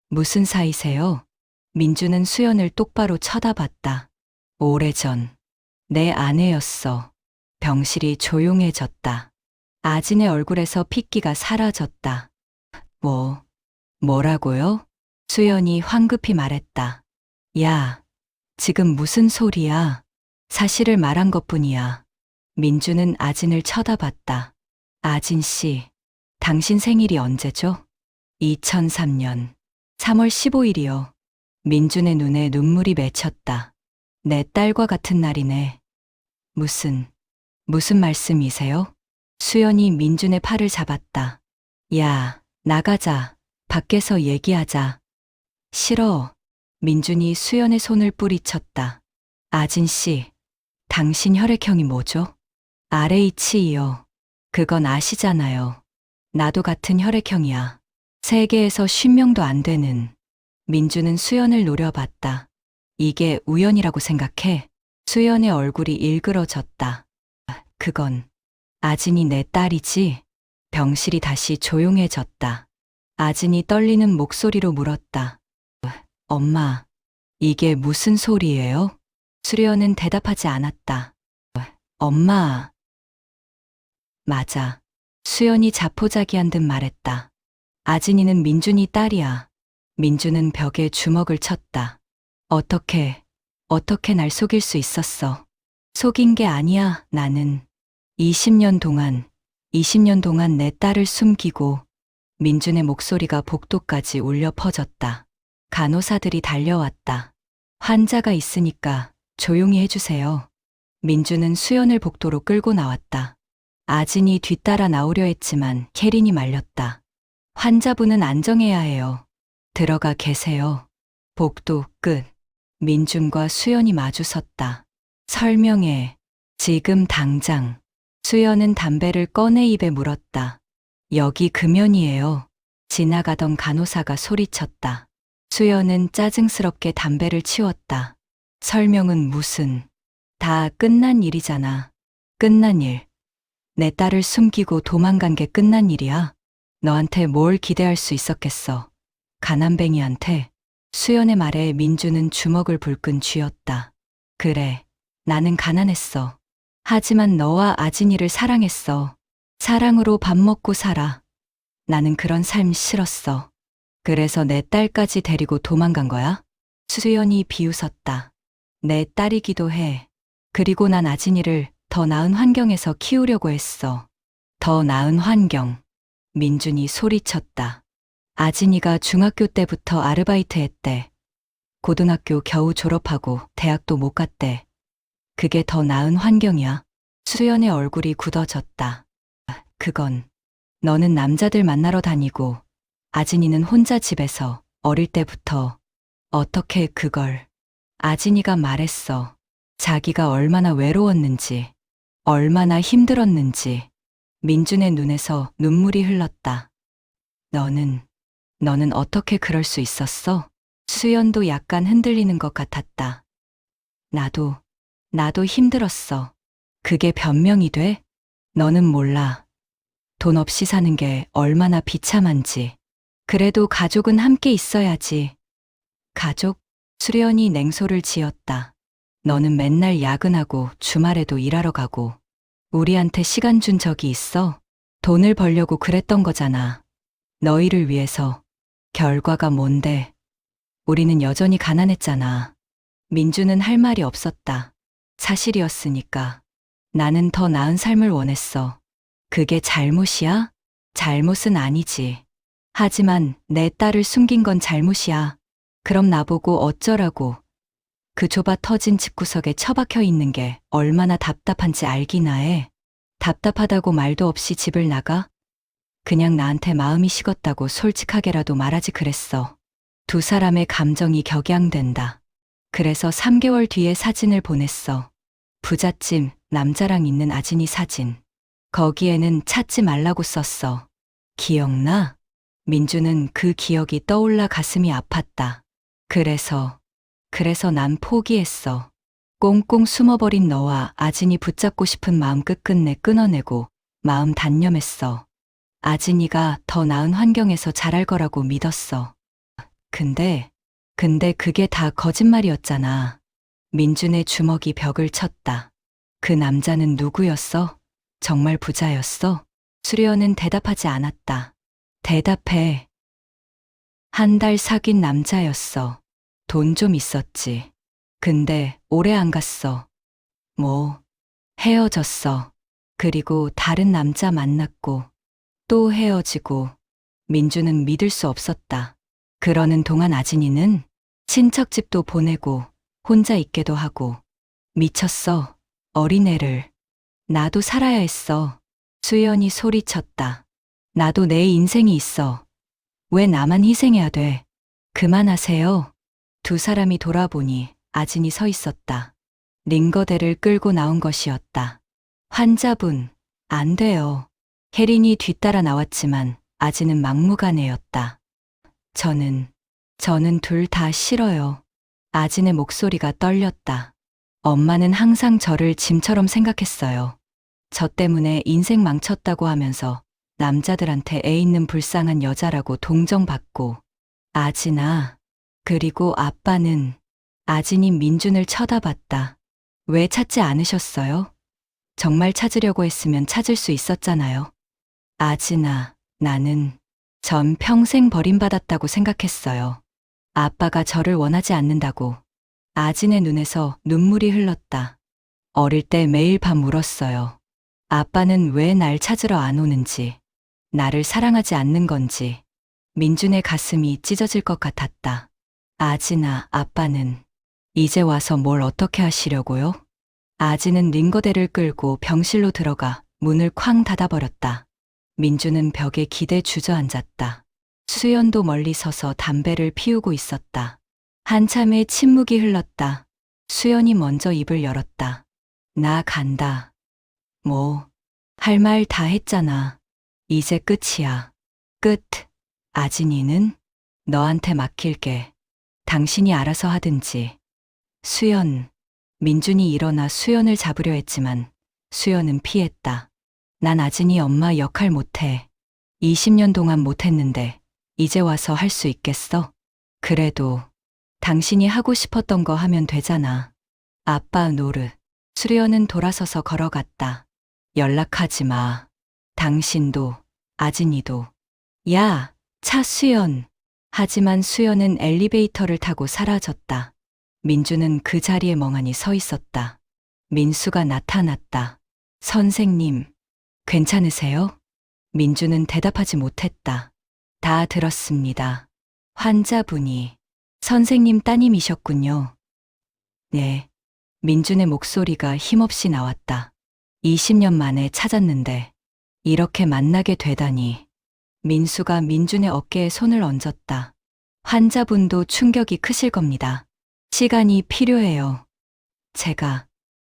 무슨 사이세요? 민주는 수연을 똑바로 쳐다봤다. 오래전 내 아내였어. 병실이 조용해졌다. 아진의 얼굴에서 핏기가 사라졌다. 뭐라고요? 수연이 황급히 말했다. 야, 지금 무슨 소리야? 사실을 말한 것뿐이야. 민주는 아진을 쳐다봤다. 아진 씨, 당신 생일이 언제죠? 2003년 3월 15일이요. 민준의 눈에 눈물이 맺혔다. 내 딸과 같은 날이네. 무슨 말씀이세요? 수연이 민준의 팔을 잡았다. 야, 나가자. 밖에서 얘기하자. 싫어. 민준이 수연의 손을 뿌리쳤다. 아진 씨, 당신 혈액형이 뭐죠? RH이요. 그건 아시잖아요. 나도 같은 혈액형이야. 세계에서 50명도 안 되는. 민주는 수연을 노려봤다. 이게 우연이라고 생각해? 수연의 얼굴이 일그러졌다. 그건 아진이 내 딸이지? 병실이 다시 조용해졌다. 아진이 떨리는 목소리로 물었다. 엄마, 이게 무슨 소리예요? 수연은 대답하지 않았다. 엄마. 맞아. 수연이 자포자기한 듯 말했다. 아진이는 민준이 딸이야. 민준은 벽에 주먹을 쳤다. 어떻게 날 속일 수 있었어? 속인 게 아니야, 나는. 20년 동안 내 딸을 숨기고. 민준의 목소리가 복도까지 울려 퍼졌다. 간호사들이 달려왔다. 환자가 있으니까 조용히 해주세요. 민준은 수연을 복도로 끌고 나왔다. 아진이 뒤따라 나오려 했지만 캐린이 말렸다. 환자분은 안정해야 해요. 들어가 계세요. 복도 끝. 민준과 수연이 마주섰다. 설명해. 지금 당장. 수연은 담배를 꺼내 입에 물었다. 여기 금연이에요. 지나가던 간호사가 소리쳤다. 수연은 짜증스럽게 담배를 치웠다. 설명은 무슨. 다 끝난 일이잖아. 끝난 일. 내 딸을 숨기고 도망간 게 끝난 일이야. 너한테 뭘 기대할 수 있었겠어. 가난뱅이한테. 수연의 말에 민주는 주먹을 불끈 쥐었다. 그래, 나는 가난했어. 하지만 너와 아진이를 사랑했어. 사랑으로 밥 먹고 살아. 나는 그런 삶 싫었어. 그래서 내 딸까지 데리고 도망간 거야? 수연이 비웃었다. 내 딸이기도 해. 그리고 난 아진이를 더 나은 환경에서 키우려고 했어. 더 나은 환경. 민준이 소리쳤다. 아진이가 중학교 때부터 아르바이트 했대. 고등학교 겨우 졸업하고 대학도 못 갔대. 그게 더 나은 환경이야. 수연의 얼굴이 굳어졌다. 그건 너는 남자들 만나러 다니고 아진이는 혼자 집에서 어릴 때부터. 어떻게 그걸. 아진이가 말했어. 자기가 얼마나 외로웠는지, 얼마나 힘들었는지. 민준의 눈에서 눈물이 흘렀다. 너는 어떻게 그럴 수 있었어? 수연도 약간 흔들리는 것 같았다. 나도 힘들었어. 그게 변명이 돼? 너는 몰라. 돈 없이 사는 게 얼마나 비참한지. 그래도 가족은 함께 있어야지. 가족? 수련이 냉소를 지었다. 너는 맨날 야근하고 주말에도 일하러 가고. 우리한테 시간 준 적이 있어? 돈을 벌려고 그랬던 거잖아. 너희를 위해서. 결과가 뭔데? 우리는 여전히 가난했잖아. 민주는 할 말이 없었다. 사실이었으니까. 나는 더 나은 삶을 원했어. 그게 잘못이야? 잘못은 아니지. 하지만 내 딸을 숨긴 건 잘못이야. 그럼 나보고 어쩌라고. 그 좁아 터진 집구석에 처박혀 있는 게 얼마나 답답한지 알기나 해. 답답하다고 말도 없이 집을 나가? 그냥 나한테 마음이 식었다고 솔직하게라도 말하지 그랬어. 두 사람의 감정이 격양된다. 그래서 3개월 뒤에 사진을 보냈어. 부잣집 남자랑 있는 아진이 사진. 거기에는 찾지 말라고 썼어. 기억나? 민주는 그 기억이 떠올라 가슴이 아팠다. 그래서 난 포기했어. 꽁꽁 숨어버린 너와 아진이 붙잡고 싶은 마음 끝끝내 끊어내고 마음 단념했어. 아진이가 더 나은 환경에서 자랄 거라고 믿었어. 근데 그게 다 거짓말이었잖아. 민준의 주먹이 벽을 쳤다. 그 남자는 누구였어? 정말 부자였어? 수련은 대답하지 않았다. 대답해. 한 달 사귄 남자였어. 돈 좀 있었지. 근데 오래 안 갔어. 뭐, 헤어졌어. 그리고 다른 남자 만났고 또 헤어지고 민주는 믿을 수 없었다. 그러는 동안 아진이는 친척집도 보내고 혼자 있게도 하고 미쳤어. 어린애를. 나도 살아야 했어. 수연이 소리쳤다. 나도 내 인생이 있어. 왜 나만 희생해야 돼? 그만하세요. 두 사람이 돌아보니 아진이 서 있었다. 링거대를 끌고 나온 것이었다. 환자분, 안 돼요. 혜린이 뒤따라 나왔지만 아진은 막무가내였다. 저는 둘 다 싫어요. 아진의 목소리가 떨렸다. 엄마는 항상 저를 짐처럼 생각했어요. 저 때문에 인생 망쳤다고 하면서 남자들한테 애 있는 불쌍한 여자라고 동정받고. 아진아, 그리고 아빠는. 아진이 민준을 쳐다봤다. 왜 찾지 않으셨어요? 정말 찾으려고 했으면 찾을 수 있었잖아요. 아진아, 전 평생 버림받았다고 생각했어요. 아빠가 저를 원하지 않는다고. 아진의 눈에서 눈물이 흘렀다. 어릴 때 매일 밤 울었어요. 아빠는 왜 날 찾으러 안 오는지, 나를 사랑하지 않는 건지. 민준의 가슴이 찢어질 것 같았다. 아진아, 아빠는 이제 와서 뭘 어떻게 하시려고요? 아진은 링거대를 끌고 병실로 들어가 문을 쾅 닫아버렸다. 민준은 벽에 기대 주저앉았다. 수연도 멀리 서서 담배를 피우고 있었다. 한참의 침묵이 흘렀다. 수연이 먼저 입을 열었다. 나 간다. 뭐, 할 말 다 했잖아. 이제 끝이야. 끝. 아진이는? 너한테 맡길게. 당신이 알아서 하든지. 수연. 민준이 일어나 수연을 잡으려 했지만 수연은 피했다. 난 아진이 엄마 역할 못해. 20년 동안 못했는데 이제 와서 할 수 있겠어? 그래도 당신이 하고 싶었던 거 하면 되잖아. 아빠 노릇. 수연은 돌아서서 걸어갔다. 연락하지 마. 당신도, 아진이도. 야, 차수연. 하지만 수연은 엘리베이터를 타고 사라졌다. 민주는 그 자리에 멍하니 서 있었다. 민수가 나타났다. 선생님, 괜찮으세요? 민주는 대답하지 못했다. 다 들었습니다. 환자분이 선생님 따님이셨군요. 네. 민준의 목소리가 힘없이 나왔다. 20년 만에 찾았는데 이렇게 만나게 되다니. 민수가 민준의 어깨에 손을 얹었다. 환자분도 충격이 크실 겁니다. 시간이 필요해요.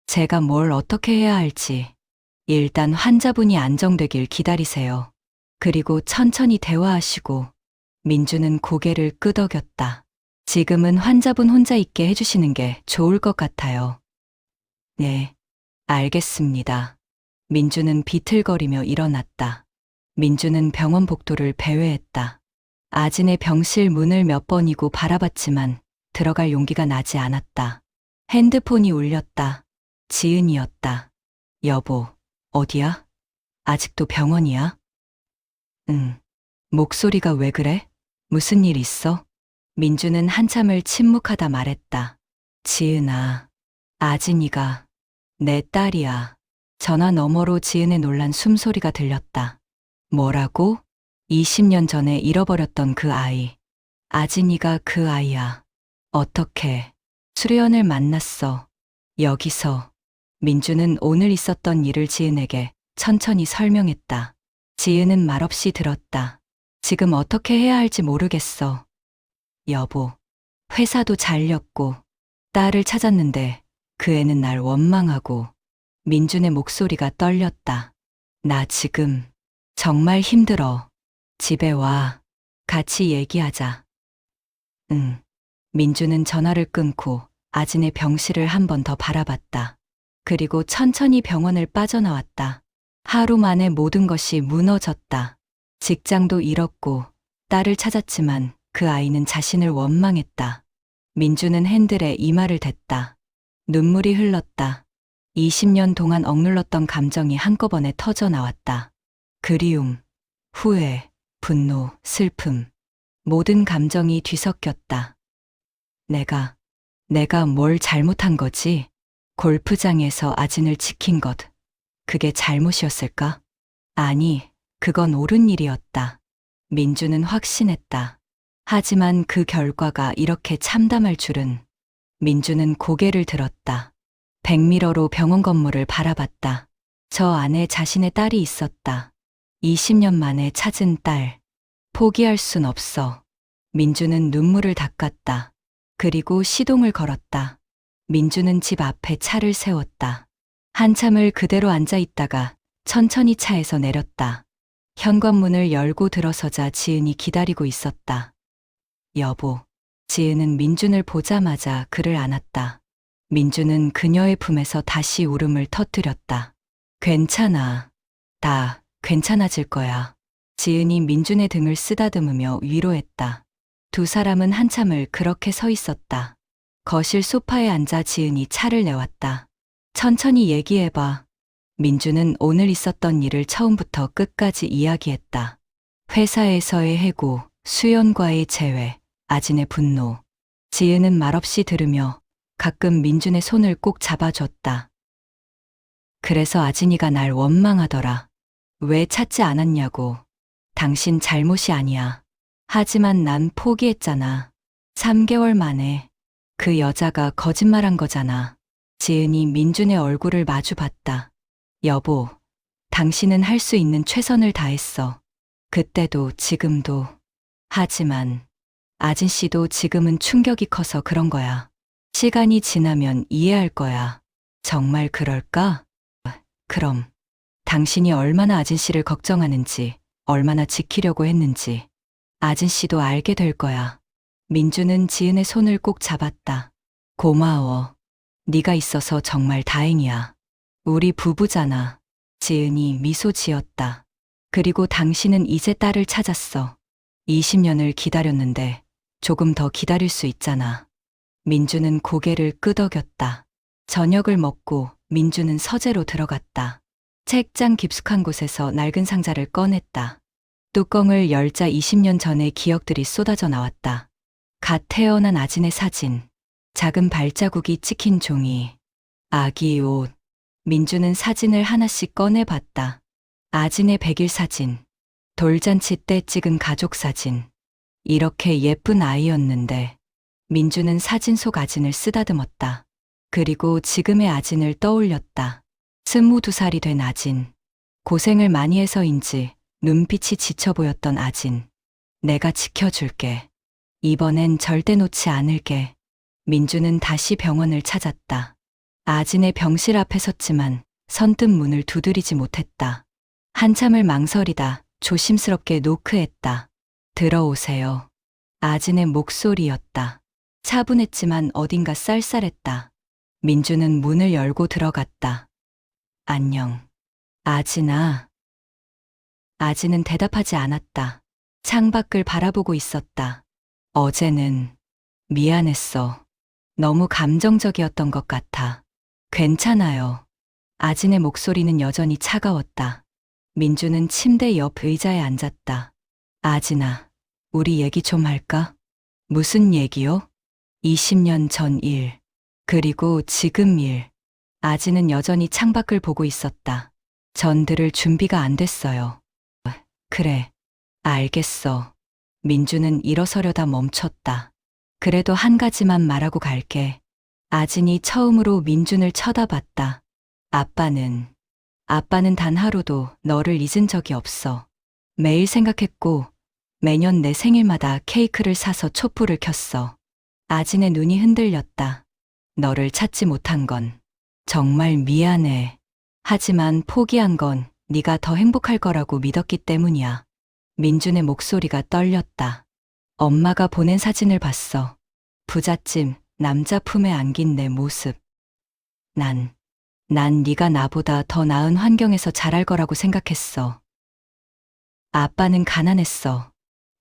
제가 뭘 어떻게 해야 할지. 일단 환자분이 안정되길 기다리세요. 그리고 천천히 대화하시고. 민주는 고개를 끄덕였다. 지금은 환자분 혼자 있게 해주시는 게 좋을 것 같아요. 네, 알겠습니다. 민주는 비틀거리며 일어났다. 민주는 병원 복도를 배회했다. 아진의 병실 문을 몇 번이고 바라봤지만 들어갈 용기가 나지 않았다. 핸드폰이 울렸다. 지은이었다. 여보, 어디야? 아직도 병원이야? 응. 목소리가 왜 그래? 무슨 일 있어? 민주는 한참을 침묵하다 말했다. 지은아, 아진이가 내 딸이야. 전화 너머로 지은의 놀란 숨소리가 들렸다. 뭐라고? 20년 전에 잃어버렸던 그 아이. 아진이가 그 아이야. 어떻게? 수련을 만났어. 여기서. 민주는 오늘 있었던 일을 지은에게 천천히 설명했다. 지은은 말없이 들었다. 지금 어떻게 해야 할지 모르겠어. 여보, 회사도 잘렸고, 딸을 찾았는데 그 애는 날 원망하고. 민준의 목소리가 떨렸다. 나 지금 정말 힘들어. 집에 와. 같이 얘기하자. 응. 민주는 전화를 끊고 아진의 병실을 한 번 더 바라봤다. 그리고 천천히 병원을 빠져나왔다. 하루 만에 모든 것이 무너졌다. 직장도 잃었고 딸을 찾았지만 그 아이는 자신을 원망했다. 민주는 핸들에 이마를 댔다. 눈물이 흘렀다. 20년 동안 억눌렀던 감정이 한꺼번에 터져 나왔다. 그리움, 후회, 분노, 슬픔. 모든 감정이 뒤섞였다. 내가 뭘 잘못한 거지? 골프장에서 아진을 지킨 것, 그게 잘못이었을까? 아니, 그건 옳은 일이었다. 민주는 확신했다. 하지만 그 결과가 이렇게 참담할 줄은. 민주는 고개를 들었다. 백미러로 병원 건물을 바라봤다. 저 안에 자신의 딸이 있었다. 20년 만에 찾은 딸. 포기할 순 없어. 민주는 눈물을 닦았다. 그리고 시동을 걸었다. 민주는 집 앞에 차를 세웠다. 한참을 그대로 앉아 있다가 천천히 차에서 내렸다. 현관문을 열고 들어서자 지은이 기다리고 있었다. 여보. 지은은 민준을 보자마자 그를 안았다. 민준은 그녀의 품에서 다시 울음을 터뜨렸다. 괜찮아. 다 괜찮아질 거야. 지은이 민준의 등을 쓰다듬으며 위로했다. 두 사람은 한참을 그렇게 서 있었다. 거실 소파에 앉아 지은이 차를 내왔다. 천천히 얘기해봐. 민준은 오늘 있었던 일을 처음부터 끝까지 이야기했다. 회사에서의 해고, 수연과의 재회, 아진의 분노. 지은은 말없이 들으며 가끔 민준의 손을 꼭 잡아줬다. 그래서 아진이가 날 원망하더라. 왜 찾지 않았냐고. 당신 잘못이 아니야. 하지만 난 포기했잖아. 3개월 만에. 그 여자가 거짓말한 거잖아. 지은이 민준의 얼굴을 마주 봤다. 여보, 당신은 할 수 있는 최선을 다했어. 그때도 지금도. 하지만 아진 씨도 지금은 충격이 커서 그런 거야. 시간이 지나면 이해할 거야. 정말 그럴까? 그럼 당신이 얼마나 아진 씨를 걱정하는지, 얼마나 지키려고 했는지 아진 씨도 알게 될 거야. 민주는 지은의 손을 꼭 잡았다. 고마워. 네가 있어서 정말 다행이야. 우리 부부잖아. 지은이 미소 지었다. 그리고 당신은 이제 딸을 찾았어. 20년을 기다렸는데 조금 더 기다릴 수 있잖아. 민주는 고개를 끄덕였다. 저녁을 먹고 민주는 서재로 들어갔다. 책장 깊숙한 곳에서 낡은 상자를 꺼냈다. 뚜껑을 열자 20년 전의 기억들이 쏟아져 나왔다. 갓 태어난 아진의 사진, 작은 발자국이 찍힌 종이, 아기 옷. 민주는 사진을 하나씩 꺼내봤다. 아진의 100일 사진, 돌잔치 때 찍은 가족 사진. 이렇게 예쁜 아이였는데 민주는 사진 속 아진을 쓰다듬었다. 그리고 지금의 아진을 떠올렸다. 22살이 된 아진. 고생을 많이 해서인지 눈빛이 지쳐 보였던 아진. 내가 지켜줄게. 이번엔 절대 놓지 않을게. 민주는 다시 병원을 찾았다. 아진의 병실 앞에 섰지만 선뜻 문을 두드리지 못했다. 한참을 망설이다 조심스럽게 노크했다. 들어오세요. 아진의 목소리였다. 차분했지만 어딘가 쌀쌀했다. 민주는 문을 열고 들어갔다. 안녕. 아진아. 아진은 대답하지 않았다. 창밖을 바라보고 있었다. 어제는 미안했어. 너무 감정적이었던 것 같아. 괜찮아요. 아진의 목소리는 여전히 차가웠다. 민주는 침대 옆 의자에 앉았다. 아진아, 우리 얘기 좀 할까? 무슨 얘기요? 20년 전 일, 그리고 지금 일. 아진은 여전히 창밖을 보고 있었다. 전 들을 준비가 안 됐어요. 그래, 알겠어. 민주는 일어서려다 멈췄다. 그래도 한 가지만 말하고 갈게. 아진이 처음으로 민준을 쳐다봤다. 아빠는 단 하루도 너를 잊은 적이 없어. 매일 생각했고 매년 내 생일마다 케이크를 사서 촛불을 켰어. 아진의 눈이 흔들렸다. 너를 찾지 못한 건 정말 미안해. 하지만 포기한 건 네가 더 행복할 거라고 믿었기 때문이야. 민준의 목소리가 떨렸다. 엄마가 보낸 사진을 봤어. 부잣집 남자 품에 안긴 내 모습. 난 네가 나보다 더 나은 환경에서 자랄 거라고 생각했어. 아빠는 가난했어.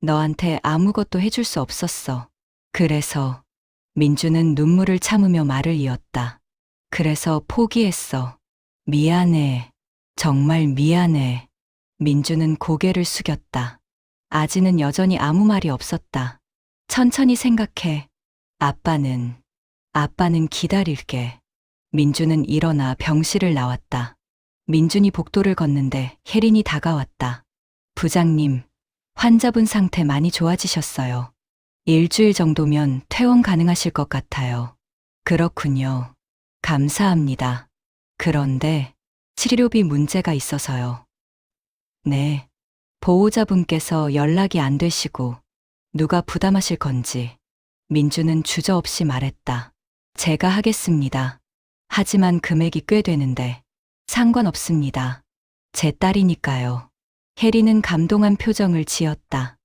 너한테 아무것도 해줄 수 없었어. 그래서 민주는 눈물을 참으며 말을 이었다. 그래서 포기했어. 미안해. 정말 미안해. 민주는 고개를 숙였다. 아지는 여전히 아무 말이 없었다. 천천히 생각해. 아빠는 기다릴게. 민주는 일어나 병실을 나왔다. 민준이 복도를 걷는데 혜린이 다가왔다. 부장님, 환자분 상태 많이 좋아지셨어요. 일주일 정도면 퇴원 가능하실 것 같아요. 그렇군요. 감사합니다. 그런데 치료비 문제가 있어서요. 네. 보호자분께서 연락이 안 되시고 누가 부담하실 건지 민주는 주저없이 말했다. 제가 하겠습니다. 하지만 금액이 꽤 되는데 상관없습니다. 제 딸이니까요. 혜리는 감동한 표정을 지었다.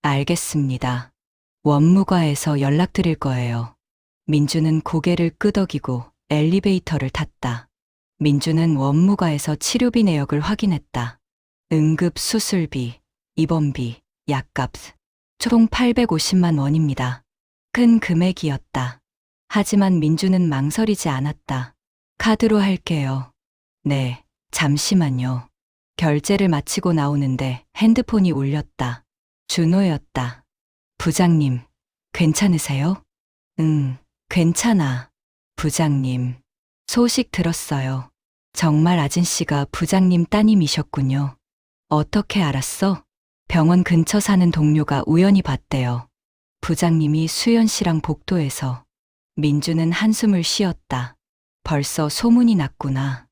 알겠습니다. 원무과에서 연락드릴 거예요. 민주는 고개를 끄덕이고 엘리베이터를 탔다. 민주는 원무과에서 치료비 내역을 확인했다. 응급 수술비, 입원비, 약값, 총 850만 원입니다. 큰 금액이었다. 하지만 민주는 망설이지 않았다. 카드로 할게요. 네, 잠시만요. 결제를 마치고 나오는데 핸드폰이 울렸다. 준호였다. 부장님, 괜찮으세요? 응, 괜찮아. 부장님, 소식 들었어요. 정말 아진 씨가 부장님 따님이셨군요. 어떻게 알았어? 병원 근처 사는 동료가 우연히 봤대요. 부장님이 수연 씨랑 복도에서. 민주는 한숨을 쉬었다. 벌써 소문이 났구나.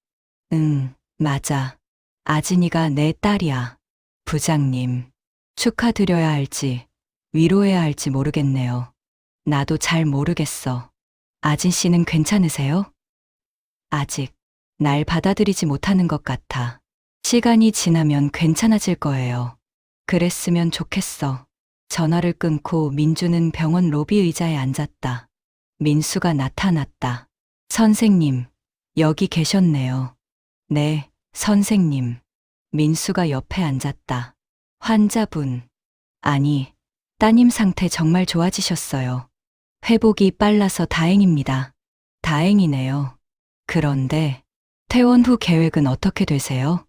응, 맞아. 아진이가 내 딸이야. 부장님, 축하드려야 할지, 위로해야 할지 모르겠네요. 나도 잘 모르겠어. 아진 씨는 괜찮으세요? 아직 날 받아들이지 못하는 것 같아. 시간이 지나면 괜찮아질 거예요. 그랬으면 좋겠어. 전화를 끊고 민주는 병원 로비 의자에 앉았다. 민수가 나타났다. 선생님, 여기 계셨네요. 네, 선생님. 민수가 옆에 앉았다. 환자분. 아니, 따님 상태 정말 좋아지셨어요. 회복이 빨라서 다행입니다. 다행이네요. 그런데 퇴원 후 계획은 어떻게 되세요?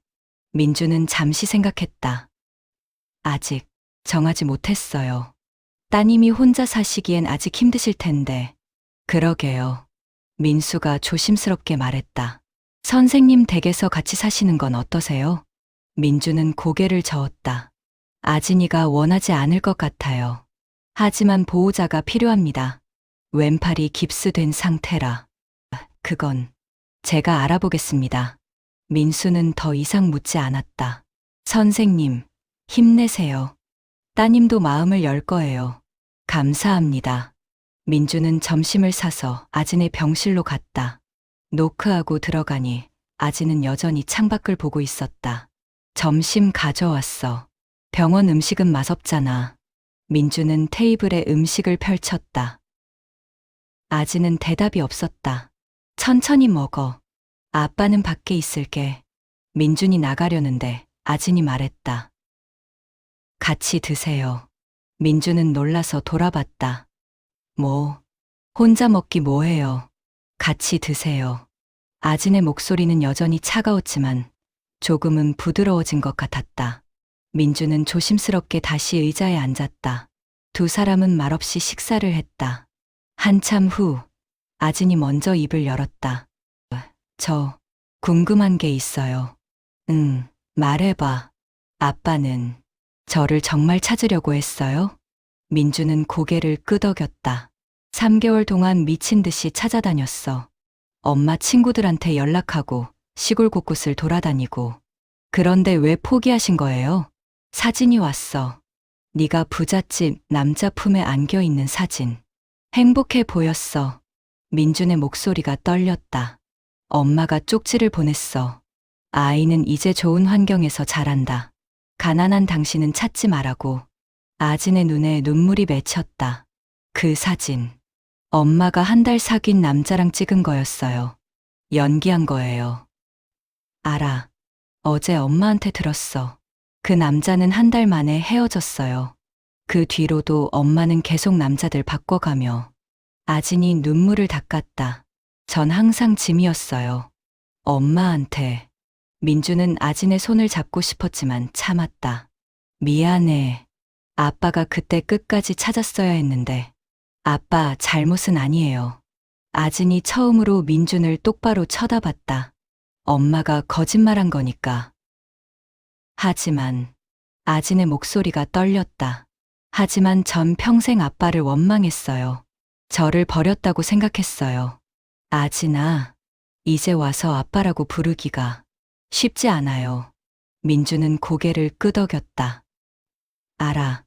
민주는 잠시 생각했다. 아직 정하지 못했어요. 따님이 혼자 사시기엔 아직 힘드실 텐데. 그러게요. 민수가 조심스럽게 말했다. 선생님 댁에서 같이 사시는 건 어떠세요? 민주는 고개를 저었다. 아진이가 원하지 않을 것 같아요. 하지만 보호자가 필요합니다. 왼팔이 깁스된 상태라. 그건 제가 알아보겠습니다. 민수는 더 이상 묻지 않았다. 선생님, 힘내세요. 따님도 마음을 열 거예요. 감사합니다. 민주는 점심을 사서 아진의 병실로 갔다. 노크하고 들어가니 아진은 여전히 창밖을 보고 있었다. 점심 가져왔어. 병원 음식은 맛없잖아. 민주는 테이블에 음식을 펼쳤다. 아진은 대답이 없었다. 천천히 먹어. 아빠는 밖에 있을게. 민준이 나가려는데 아진이 말했다. 같이 드세요. 민주는 놀라서 돌아봤다. 뭐, 혼자 먹기 뭐해요. 같이 드세요. 아진의 목소리는 여전히 차가웠지만 조금은 부드러워진 것 같았다. 민주는 조심스럽게 다시 의자에 앉았다. 두 사람은 말없이 식사를 했다. 한참 후, 아진이 먼저 입을 열었다. 저, 궁금한 게 있어요. 응, 말해봐. 아빠는 저를 정말 찾으려고 했어요? 민주는 고개를 끄덕였다. 3개월 동안 미친 듯이 찾아다녔어. 엄마 친구들한테 연락하고 시골 곳곳을 돌아다니고. 그런데 왜 포기하신 거예요? 사진이 왔어. 네가 부잣집 남자 품에 안겨 있는 사진. 행복해 보였어. 민준의 목소리가 떨렸다. 엄마가 쪽지를 보냈어. 아이는 이제 좋은 환경에서 자란다. 가난한 당신은 찾지 말라고. 아진의 눈에 눈물이 맺혔다. 그 사진. 엄마가 한 달 사귄 남자랑 찍은 거였어요. 연기한 거예요. 알아. 어제 엄마한테 들었어. 그 남자는 한 달 만에 헤어졌어요. 그 뒤로도 엄마는 계속 남자들 바꿔가며. 아진이 눈물을 닦았다. 전 항상 짐이었어요. 엄마한테. 민주는 아진의 손을 잡고 싶었지만 참았다. 미안해. 아빠가 그때 끝까지 찾았어야 했는데. 아빠 잘못은 아니에요. 아진이 처음으로 민준을 똑바로 쳐다봤다. 엄마가 거짓말한 거니까. 하지만 아진의 목소리가 떨렸다. 하지만 전 평생 아빠를 원망했어요. 저를 버렸다고 생각했어요. 아진아, 이제 와서 아빠라고 부르기가 쉽지 않아요. 민주는 고개를 끄덕였다. 알아.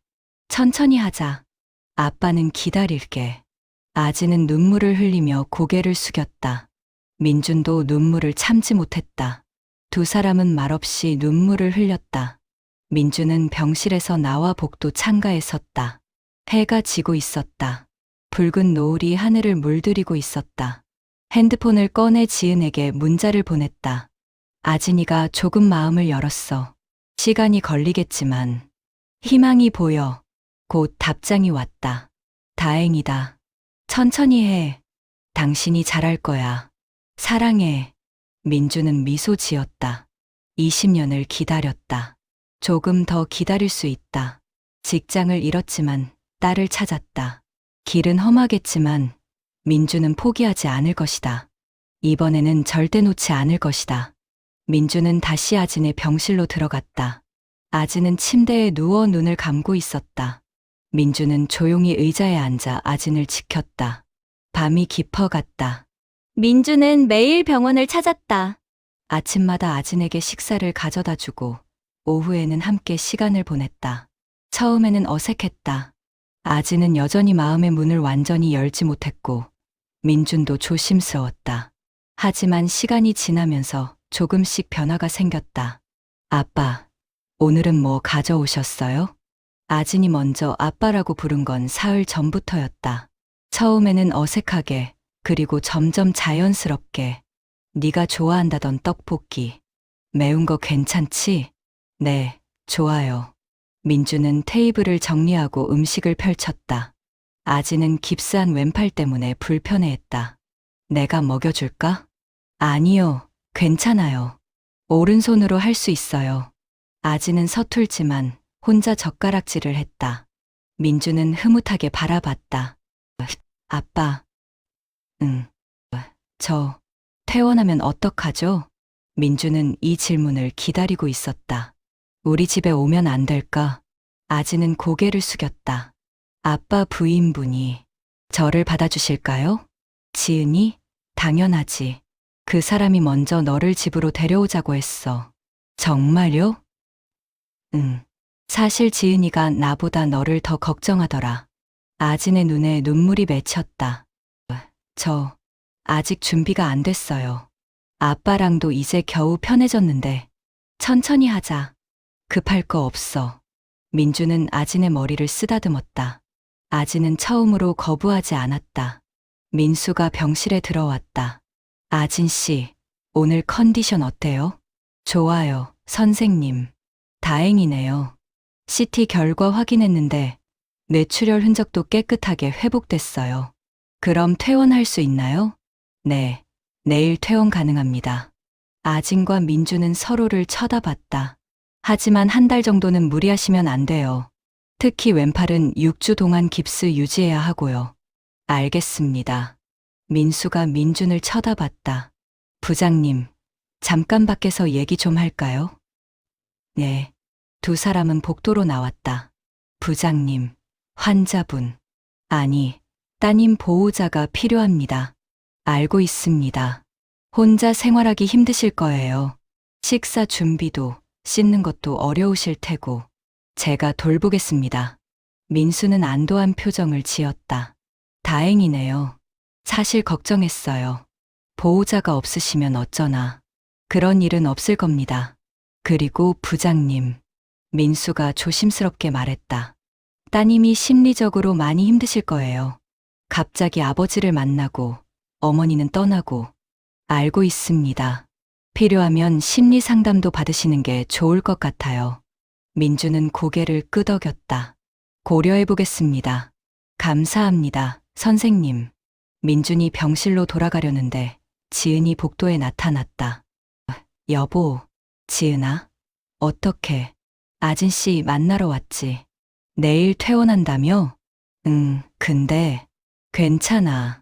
천천히 하자. 아빠는 기다릴게. 아진은 눈물을 흘리며 고개를 숙였다. 민준도 눈물을 참지 못했다. 두 사람은 말없이 눈물을 흘렸다. 민주는 병실에서 나와 복도 창가에 섰다. 해가 지고 있었다. 붉은 노을이 하늘을 물들이고 있었다. 핸드폰을 꺼내 지은에게 문자를 보냈다. 아진이가 조금 마음을 열었어. 시간이 걸리겠지만 희망이 보여. 곧 답장이 왔다. 다행이다. 천천히 해. 당신이 잘할 거야. 사랑해. 민주는 미소 지었다. 20년을 기다렸다. 조금 더 기다릴 수 있다. 직장을 잃었지만 딸을 찾았다. 길은 험하겠지만 민주는 포기하지 않을 것이다. 이번에는 절대 놓지 않을 것이다. 민주는 다시 아진의 병실로 들어갔다. 아진은 침대에 누워 눈을 감고 있었다. 민주는 조용히 의자에 앉아 아진을 지켰다. 밤이 깊어갔다. 민주는 매일 병원을 찾았다. 아침마다 아진에게 식사를 가져다 주고 오후에는 함께 시간을 보냈다. 처음에는 어색했다. 아진은 여전히 마음의 문을 완전히 열지 못했고 민준도 조심스러웠다. 하지만 시간이 지나면서 조금씩 변화가 생겼다. 아빠, 오늘은 뭐 가져오셨어요? 아진이 먼저 아빠라고 부른 건 사흘 전부터였다. 처음에는 어색하게, 그리고 점점 자연스럽게. 네가 좋아한다던 떡볶이. 매운 거 괜찮지? 네, 좋아요. 민주는 테이블을 정리하고 음식을 펼쳤다. 아진은 깁스한 왼팔 때문에 불편해했다. 내가 먹여줄까? 아니요, 괜찮아요. 오른손으로 할 수 있어요. 아진은 서툴지만 혼자 젓가락질을 했다. 민주는 흐뭇하게 바라봤다. 아빠. 응. 저 퇴원하면 어떡하죠? 민주는 이 질문을 기다리고 있었다. 우리 집에 오면 안 될까? 아진은 고개를 숙였다. 아빠 부인분이 저를 받아주실까요? 지은이? 당연하지. 그 사람이 먼저 너를 집으로 데려오자고 했어. 정말요? 응. 사실 지은이가 나보다 너를 더 걱정하더라. 아진의 눈에 눈물이 맺혔다. 저 아직 준비가 안 됐어요. 아빠랑도 이제 겨우 편해졌는데 천천히 하자. 급할 거 없어. 민주는 아진의 머리를 쓰다듬었다. 아진은 처음으로 거부하지 않았다. 민수가 병실에 들어왔다. 아진 씨, 오늘 컨디션 어때요? 좋아요, 선생님. 다행이네요. CT 결과 확인했는데 뇌출혈 흔적도 깨끗하게 회복됐어요. 그럼 퇴원할 수 있나요? 네, 내일 퇴원 가능합니다. 아진과 민주는 서로를 쳐다봤다. 하지만 한 달 정도는 무리하시면 안 돼요. 특히 왼팔은 6주 동안 깁스 유지해야 하고요. 알겠습니다. 민수가 민준을 쳐다봤다. 부장님, 잠깐 밖에서 얘기 좀 할까요? 네. 두 사람은 복도로 나왔다. 부장님, 환자분. 아니, 따님 보호자가 필요합니다. 알고 있습니다. 혼자 생활하기 힘드실 거예요. 식사 준비도, 씻는 것도 어려우실 테고. 제가 돌보겠습니다. 민수는 안도한 표정을 지었다. 다행이네요. 사실 걱정했어요. 보호자가 없으시면 어쩌나. 그런 일은 없을 겁니다. 그리고 부장님. 민수가 조심스럽게 말했다. 따님이 심리적으로 많이 힘드실 거예요. 갑자기 아버지를 만나고 어머니는 떠나고. 알고 있습니다. 필요하면 심리 상담도 받으시는 게 좋을 것 같아요. 민주는 고개를 끄덕였다. 고려해 보겠습니다. 감사합니다, 선생님. 민준이 병실로 돌아가려는데 지은이 복도에 나타났다. 여보, 지은아, 어떻게? 아진 씨 만나러 왔지. 내일 퇴원한다며? 근데 괜찮아.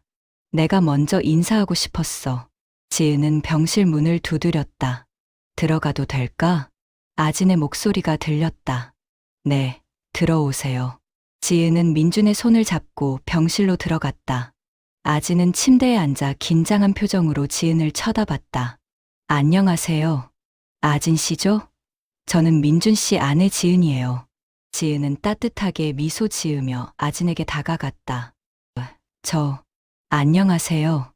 내가 먼저 인사하고 싶었어. 지은은 병실 문을 두드렸다. 들어가도 될까? 아진의 목소리가 들렸다. 네, 들어오세요. 지은은 민준의 손을 잡고 병실로 들어갔다. 아진은 침대에 앉아 긴장한 표정으로 지은을 쳐다봤다. 안녕하세요. 아진 씨죠? 저는 민준 씨 아내 지은이에요. 지은은 따뜻하게 미소 지으며 아진에게 다가갔다. 안녕하세요.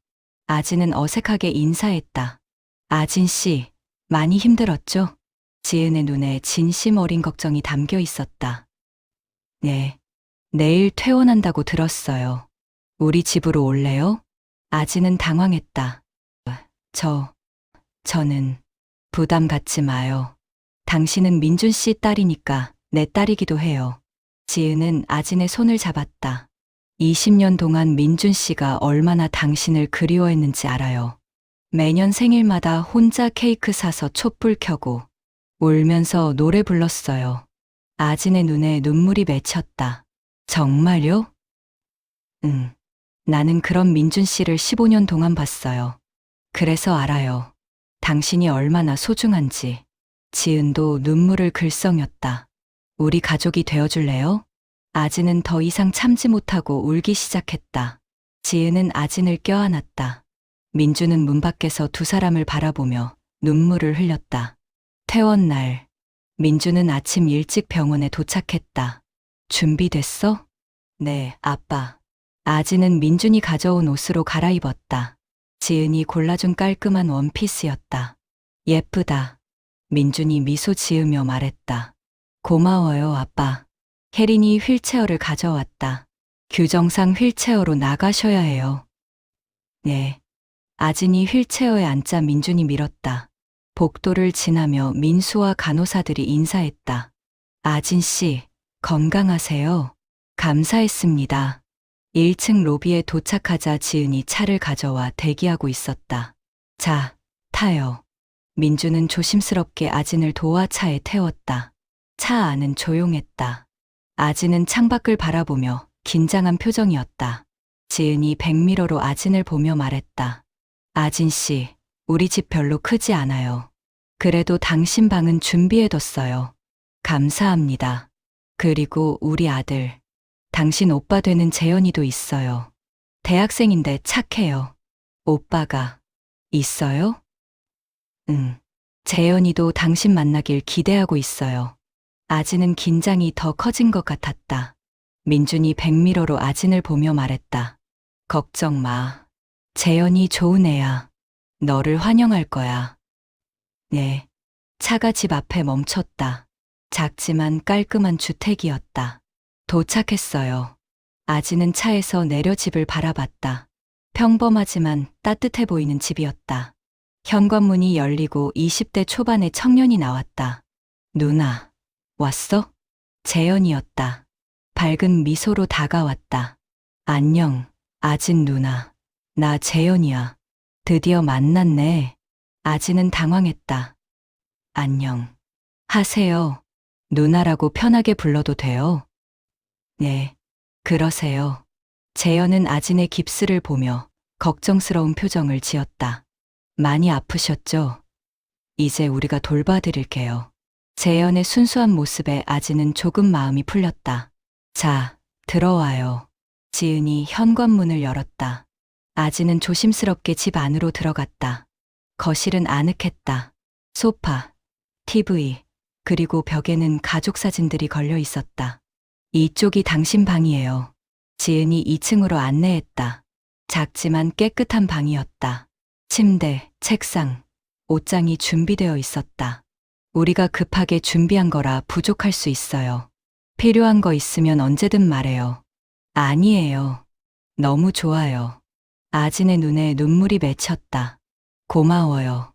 아진은 어색하게 인사했다. 아진 씨, 많이 힘들었죠? 지은의 눈에 진심 어린 걱정이 담겨 있었다. 네, 내일 퇴원한다고 들었어요. 우리 집으로 올래요? 아진은 당황했다. 저는 부담 갖지 마요. 당신은 민준 씨 딸이니까 내 딸이기도 해요. 지은은 아진의 손을 잡았다. 20년 동안 민준 씨가 얼마나 당신을 그리워했는지 알아요. 매년 생일마다 혼자 케이크 사서 촛불 켜고 울면서 노래 불렀어요. 아진의 눈에 눈물이 맺혔다. 정말요? 응. 나는 그런 민준 씨를 15년 동안 봤어요. 그래서 알아요. 당신이 얼마나 소중한지. 지은도 눈물을 글썽였다. 우리 가족이 되어줄래요? 아진은 더 이상 참지 못하고 울기 시작했다. 지은은 아진을 껴안았다. 민주는 문 밖에서 두 사람을 바라보며 눈물을 흘렸다. 퇴원 날, 민주는 아침 일찍 병원에 도착했다. 준비됐어? 네, 아빠. 아진은 민준이 가져온 옷으로 갈아입었다. 지은이 골라준 깔끔한 원피스였다. 예쁘다. 민준이 미소 지으며 말했다. 고마워요, 아빠. 혜린이 휠체어를 가져왔다. 규정상 휠체어로 나가셔야 해요. 네. 아진이 휠체어에 앉자 민준이 밀었다. 복도를 지나며 민수와 간호사들이 인사했다. 아진 씨, 건강하세요. 감사했습니다. 1층 로비에 도착하자 지은이 차를 가져와 대기하고 있었다. 자, 타요. 민주는 조심스럽게 아진을 도와 차에 태웠다. 차 안은 조용했다. 아진은 창밖을 바라보며 긴장한 표정이었다. 지은이 백미러로 아진을 보며 말했다. 아진 씨, 우리 집 별로 크지 않아요. 그래도 당신 방은 준비해뒀어요. 감사합니다. 그리고 우리 아들, 당신 오빠 되는 재현이도 있어요. 대학생인데 착해요. 오빠가 있어요? 응. 재현이도 당신 만나길 기대하고 있어요. 아진은 긴장이 더 커진 것 같았다. 민준이 백미러로 아진을 보며 말했다. 걱정 마. 재현이 좋은 애야. 너를 환영할 거야. 네. 차가 집 앞에 멈췄다. 작지만 깔끔한 주택이었다. 도착했어요. 아진은 차에서 내려 집을 바라봤다. 평범하지만 따뜻해 보이는 집이었다. 현관문이 열리고 20대 초반의 청년이 나왔다. 누나, 왔어? 재현이었다. 밝은 미소로 다가왔다. 안녕, 아진 누나. 나 재현이야. 드디어 만났네. 아진은 당황했다. 안녕. 하세요. 누나라고 편하게 불러도 돼요? 네, 그러세요. 재현은 아진의 깁스를 보며 걱정스러운 표정을 지었다. 많이 아프셨죠? 이제 우리가 돌봐드릴게요. 재현의 순수한 모습에 아진은 조금 마음이 풀렸다. 자, 들어와요. 지은이 현관문을 열었다. 아진은 조심스럽게 집 안으로 들어갔다. 거실은 아늑했다. 소파, TV, 그리고 벽에는 가족 사진들이 걸려 있었다. 이쪽이 당신 방이에요. 지은이 2층으로 안내했다. 작지만 깨끗한 방이었다. 침대, 책상, 옷장이 준비되어 있었다. 우리가 급하게 준비한 거라 부족할 수 있어요. 필요한 거 있으면 언제든 말해요. 아니에요. 너무 좋아요. 아진의 눈에 눈물이 맺혔다. 고마워요.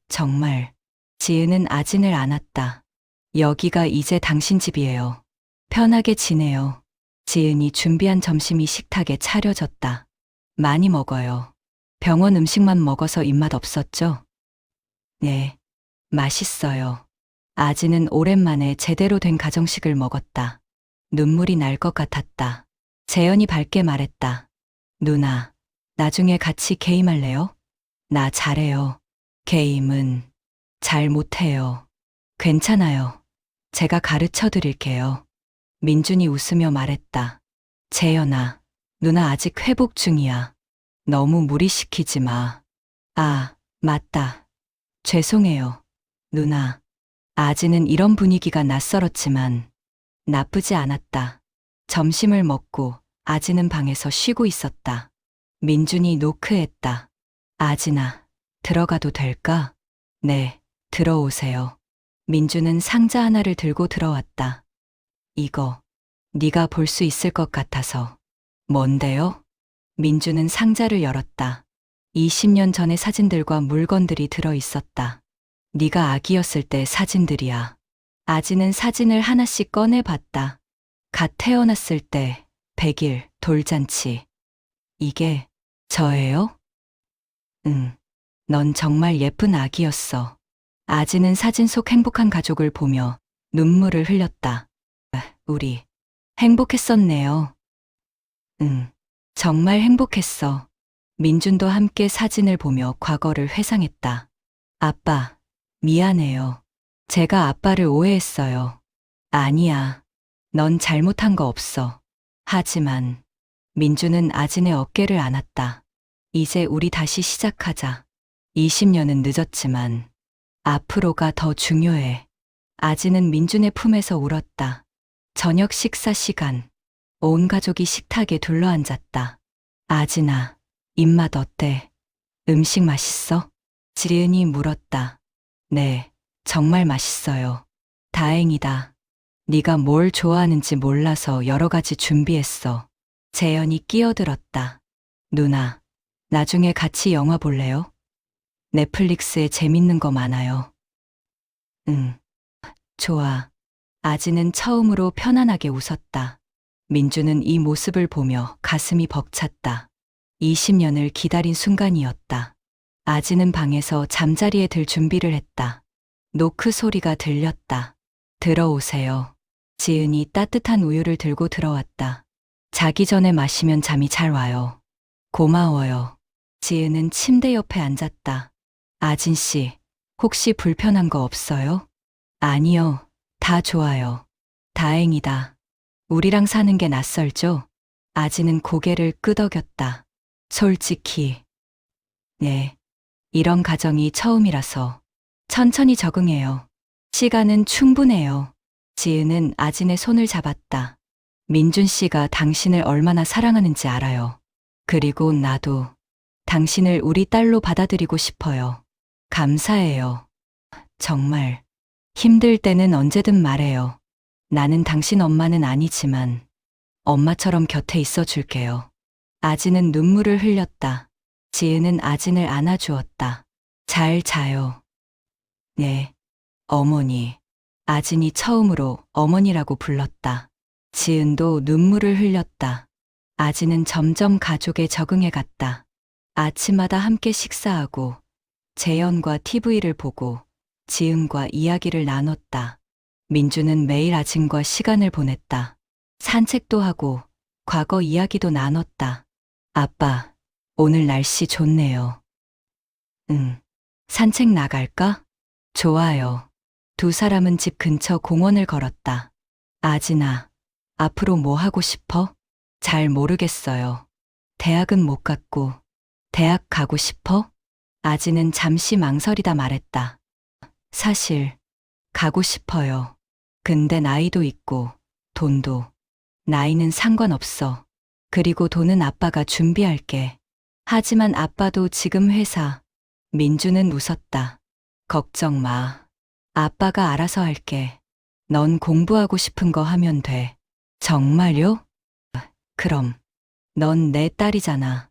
정말. 지은은 아진을 안았다. 여기가 이제 당신 집이에요. 편하게 지내요. 지은이 준비한 점심이 식탁에 차려졌다. 많이 먹어요. 병원 음식만 먹어서 입맛 없었죠? 네. 맛있어요. 아진은 오랜만에 제대로 된 가정식을 먹었다. 눈물이 날 것 같았다. 재현이 밝게 말했다. 누나, 나중에 같이 게임할래요? 나 잘해요. 게임은 잘 못해요. 괜찮아요. 제가 가르쳐 드릴게요. 민준이 웃으며 말했다. 재현아, 누나 아직 회복 중이야. 너무 무리시키지 마. 아, 맞다. 죄송해요. 누나. 아지는 이런 분위기가 낯설었지만 나쁘지 않았다. 점심을 먹고 아지는 방에서 쉬고 있었다. 민준이 노크했다. 아지나, 들어가도 될까? 네, 들어오세요. 민준은 상자 하나를 들고 들어왔다. 이거, 네가 볼 수 있을 것 같아서. 뭔데요? 민준은 상자를 열었다. 20년 전의 사진들과 물건들이 들어 있었다. 네가 아기였을 때 사진들이야. 아지는 사진을 하나씩 꺼내 봤다. 갓 태어났을 때, 100일, 돌잔치. 이게 저예요? 응. 넌 정말 예쁜 아기였어. 아지는 사진 속 행복한 가족을 보며 눈물을 흘렸다. 우리 행복했었네요. 응. 정말 행복했어. 민준도 함께 사진을 보며 과거를 회상했다. 아빠, 미안해요. 제가 아빠를 오해했어요. 아니야. 넌 잘못한 거 없어. 하지만 민준은 아진의 어깨를 안았다. 이제 우리 다시 시작하자. 20년은 늦었지만 앞으로가 더 중요해. 아진은 민준의 품에서 울었다. 저녁 식사 시간. 온 가족이 식탁에 둘러앉았다. 아진아, 입맛 어때? 음식 맛있어? 지은이 물었다. 네, 정말 맛있어요. 다행이다. 네가 뭘 좋아하는지 몰라서 여러 가지 준비했어. 재현이 끼어들었다. 누나, 나중에 같이 영화 볼래요? 넷플릭스에 재밌는 거 많아요. 응, 좋아. 아지는 처음으로 편안하게 웃었다. 민주는 이 모습을 보며 가슴이 벅찼다. 20년을 기다린 순간이었다. 아지는 방에서 잠자리에 들 준비를 했다. 노크 소리가 들렸다. 들어오세요. 지은이 따뜻한 우유를 들고 들어왔다. 자기 전에 마시면 잠이 잘 와요. 고마워요. 지은은 침대 옆에 앉았다. 아진 씨, 혹시 불편한 거 없어요? 아니요, 다 좋아요. 다행이다. 우리랑 사는 게 낯설죠? 아지는 고개를 끄덕였다. 솔직히. 네. 이런 가정이 처음이라서 천천히 적응해요. 시간은 충분해요. 지은은 아진의 손을 잡았다. 민준 씨가 당신을 얼마나 사랑하는지 알아요. 그리고 나도 당신을 우리 딸로 받아들이고 싶어요. 감사해요. 정말. 힘들 때는 언제든 말해요. 나는 당신 엄마는 아니지만 엄마처럼 곁에 있어 줄게요. 아진은 눈물을 흘렸다. 지은은 아진을 안아주었다. 잘 자요. 네, 어머니. 아진이 처음으로 어머니라고 불렀다. 지은도 눈물을 흘렸다. 아진은 점점 가족에 적응해 갔다. 아침마다 함께 식사하고 재현과 TV를 보고 지은과 이야기를 나눴다. 민주는 매일 아진과 시간을 보냈다. 산책도 하고 과거 이야기도 나눴다. 아빠, 오늘 날씨 좋네요. 응. 산책 나갈까? 좋아요. 두 사람은 집 근처 공원을 걸었다. 아진아, 앞으로 뭐 하고 싶어? 잘 모르겠어요. 대학은 못 갔고, 대학 가고 싶어? 아진은 잠시 망설이다 말했다. 사실, 가고 싶어요. 근데 나이도 있고, 돈도. 나이는 상관없어. 그리고 돈은 아빠가 준비할게. 하지만 아빠도 지금 회사. 민주는 웃었다. 걱정 마. 아빠가 알아서 할게. 넌 공부하고 싶은 거 하면 돼. 정말요? 그럼. 넌 내 딸이잖아.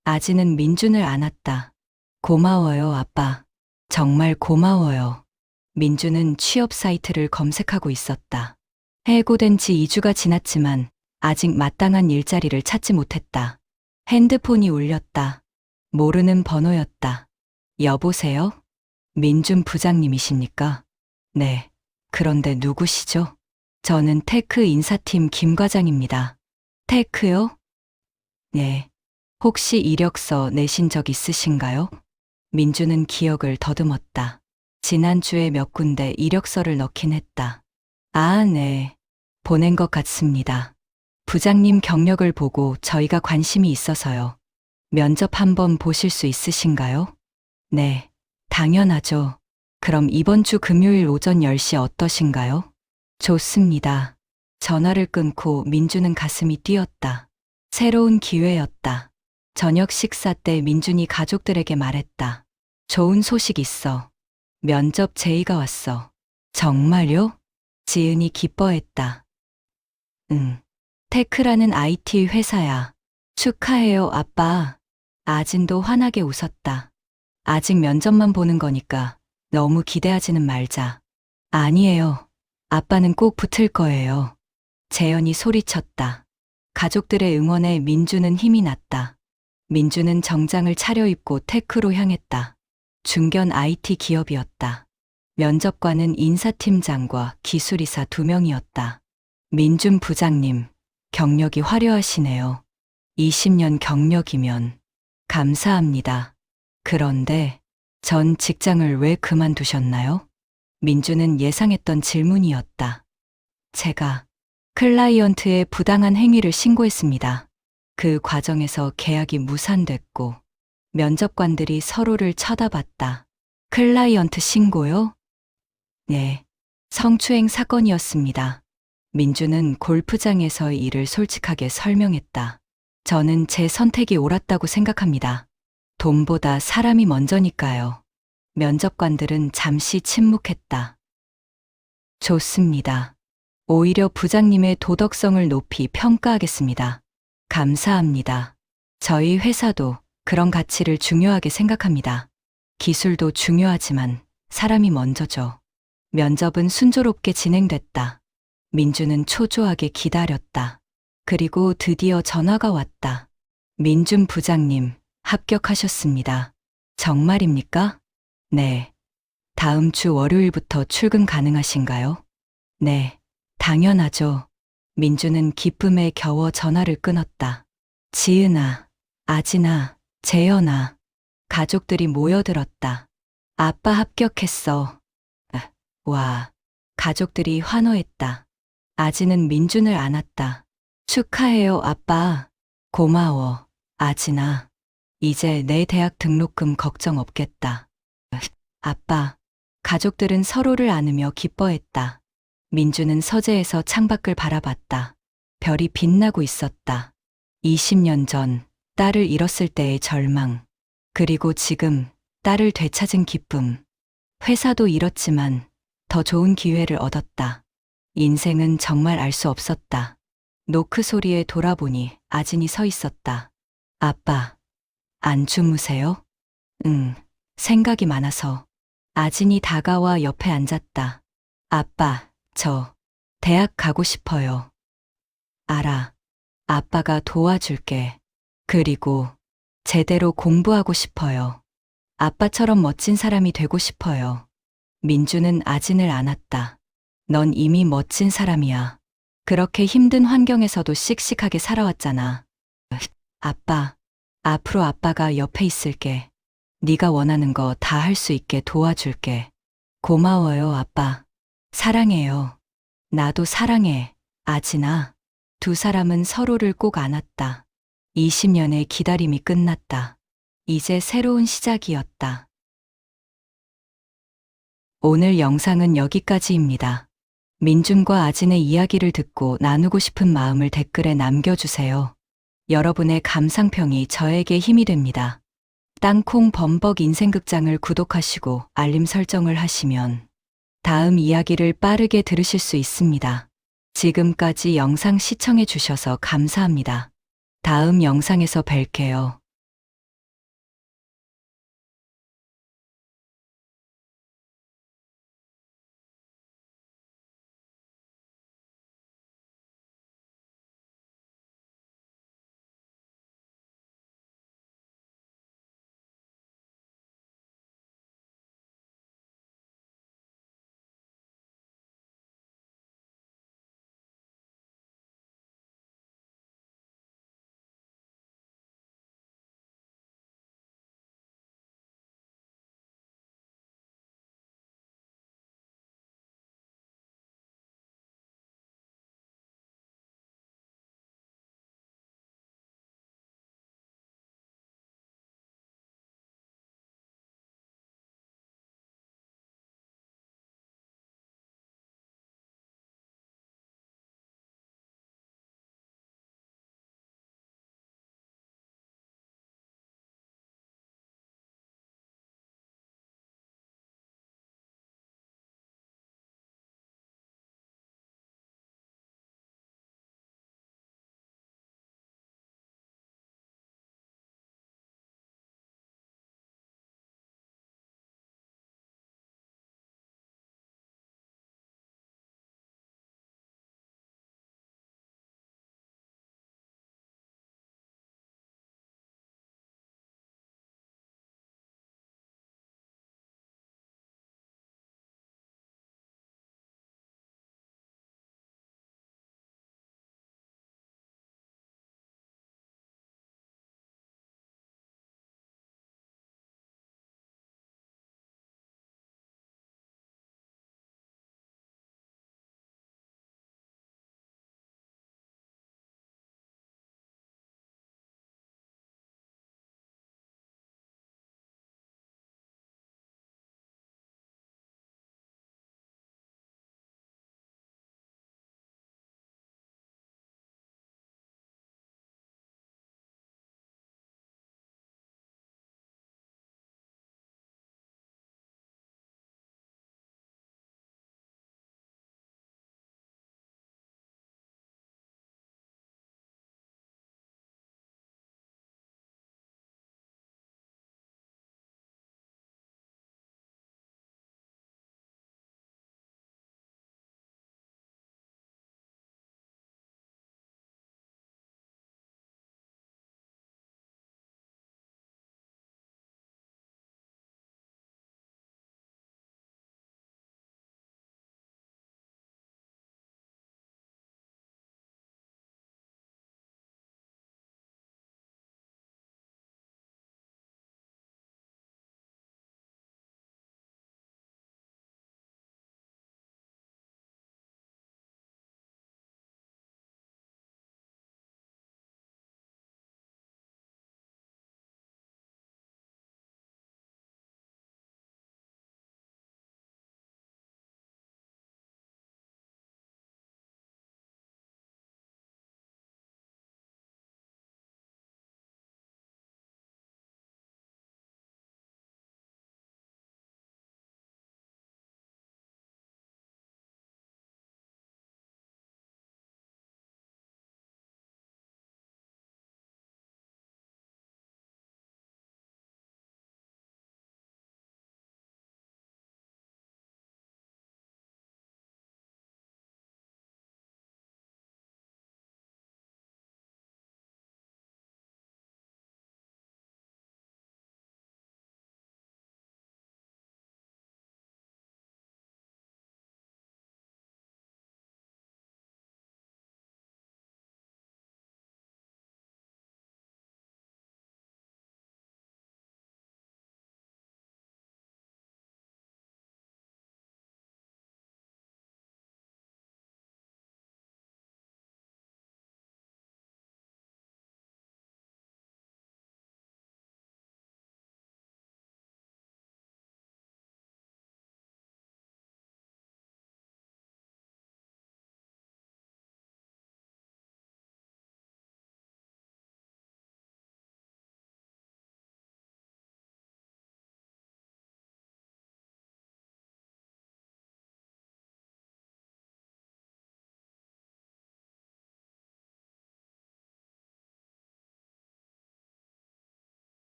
아지는 민준을 안았다. 고마워요, 아빠. 정말 고마워요. 민준은 취업 사이트를 검색하고 있었다. 해고된 지 2주가 지났지만 아직 마땅한 일자리를 찾지 못했다. 핸드폰이 울렸다. 모르는 번호였다. 여보세요? 민준 부장님이십니까? 네. 그런데 누구시죠? 저는 테크 인사팀 김 과장입니다. 테크요? 네. 혹시 이력서 내신 적 있으신가요? 민주는 기억을 더듬었다. 지난주에 몇 군데 이력서를 넣긴 했다. 아, 네. 보낸 것 같습니다. 부장님 경력을 보고 저희가 관심이 있어서요. 면접 한번 보실 수 있으신가요? 네, 당연하죠. 그럼 이번 주 금요일 오전 10시 어떠신가요? 좋습니다. 전화를 끊고 민주는 가슴이 뛰었다. 새로운 기회였다. 저녁 식사 때 민준이 가족들에게 말했다. 좋은 소식 있어. 면접 제의가 왔어. 정말요? 지은이 기뻐했다. 응. 테크라는 IT 회사야. 축하해요, 아빠. 아진도 환하게 웃었다. 아직 면접만 보는 거니까 너무 기대하지는 말자. 아니에요. 아빠는 꼭 붙을 거예요. 재현이 소리쳤다. 가족들의 응원에 민주는 힘이 났다. 민주는 정장을 차려입고 테크로 향했다. 중견 IT 기업이었다. 면접관은 인사팀장과 기술이사 2명이었다. 민준 부장님, 경력이 화려하시네요. 20년 경력이면 감사합니다. 그런데 전 직장을 왜 그만두셨나요? 민주는 예상했던 질문이었다. 제가 클라이언트의 부당한 행위를 신고했습니다. 그 과정에서 계약이 무산됐고 면접관들이 서로를 쳐다봤다. 클라이언트 신고요? 네, 성추행 사건이었습니다. 민주는 골프장에서의 일을 솔직하게 설명했다. 저는 제 선택이 옳았다고 생각합니다. 돈보다 사람이 먼저니까요. 면접관들은 잠시 침묵했다. 좋습니다. 오히려 부장님의 도덕성을 높이 평가하겠습니다. 감사합니다. 저희 회사도 그런 가치를 중요하게 생각합니다. 기술도 중요하지만 사람이 먼저죠. 면접은 순조롭게 진행됐다. 민주는 초조하게 기다렸다. 그리고 드디어 전화가 왔다. 민준 부장님, 합격하셨습니다. 정말입니까? 네. 다음 주 월요일부터 출근 가능하신가요? 네, 당연하죠. 민주는 기쁨에 겨워 전화를 끊었다. 지은아, 아진아, 재현아. 가족들이 모여들었다. 아빠 합격했어. 와, 가족들이 환호했다. 아진은 민준을 안았다. 축하해요, 아빠. 고마워, 아진아. 이제 내 대학 등록금 걱정 없겠다. 아빠. 가족들은 서로를 안으며 기뻐했다. 민주는 서재에서 창밖을 바라봤다. 별이 빛나고 있었다. 20년 전 딸을 잃었을 때의 절망. 그리고 지금 딸을 되찾은 기쁨. 회사도 잃었지만 더 좋은 기회를 얻었다. 인생은 정말 알 수 없었다. 노크 소리에 돌아보니 아진이 서 있었다. 아빠, 안 주무세요? 응, 생각이 많아서. 아진이 다가와 옆에 앉았다. 아빠, 저 대학 가고 싶어요. 알아. 아빠가 도와줄게. 그리고 제대로 공부하고 싶어요. 아빠처럼 멋진 사람이 되고 싶어요. 민주는 아진을 안았다. 넌 이미 멋진 사람이야. 그렇게 힘든 환경에서도 씩씩하게 살아왔잖아. 아빠, 앞으로 아빠가 옆에 있을게. 네가 원하는 거 다 할 수 있게 도와줄게. 고마워요, 아빠. 사랑해요. 나도 사랑해, 아진아. 두 사람은 서로를 꼭 안았다. 20년의 기다림이 끝났다. 이제 새로운 시작이었다. 오늘 영상은 여기까지입니다. 민준과 아진의 이야기를 듣고 나누고 싶은 마음을 댓글에 남겨주세요. 여러분의 감상평이 저에게 힘이 됩니다. 땅콩 범벅 인생극장을 구독하시고 알림 설정을 하시면 다음 이야기를 빠르게 들으실 수 있습니다. 지금까지 영상 시청해 주셔서 감사합니다. 다음 영상에서 뵐게요.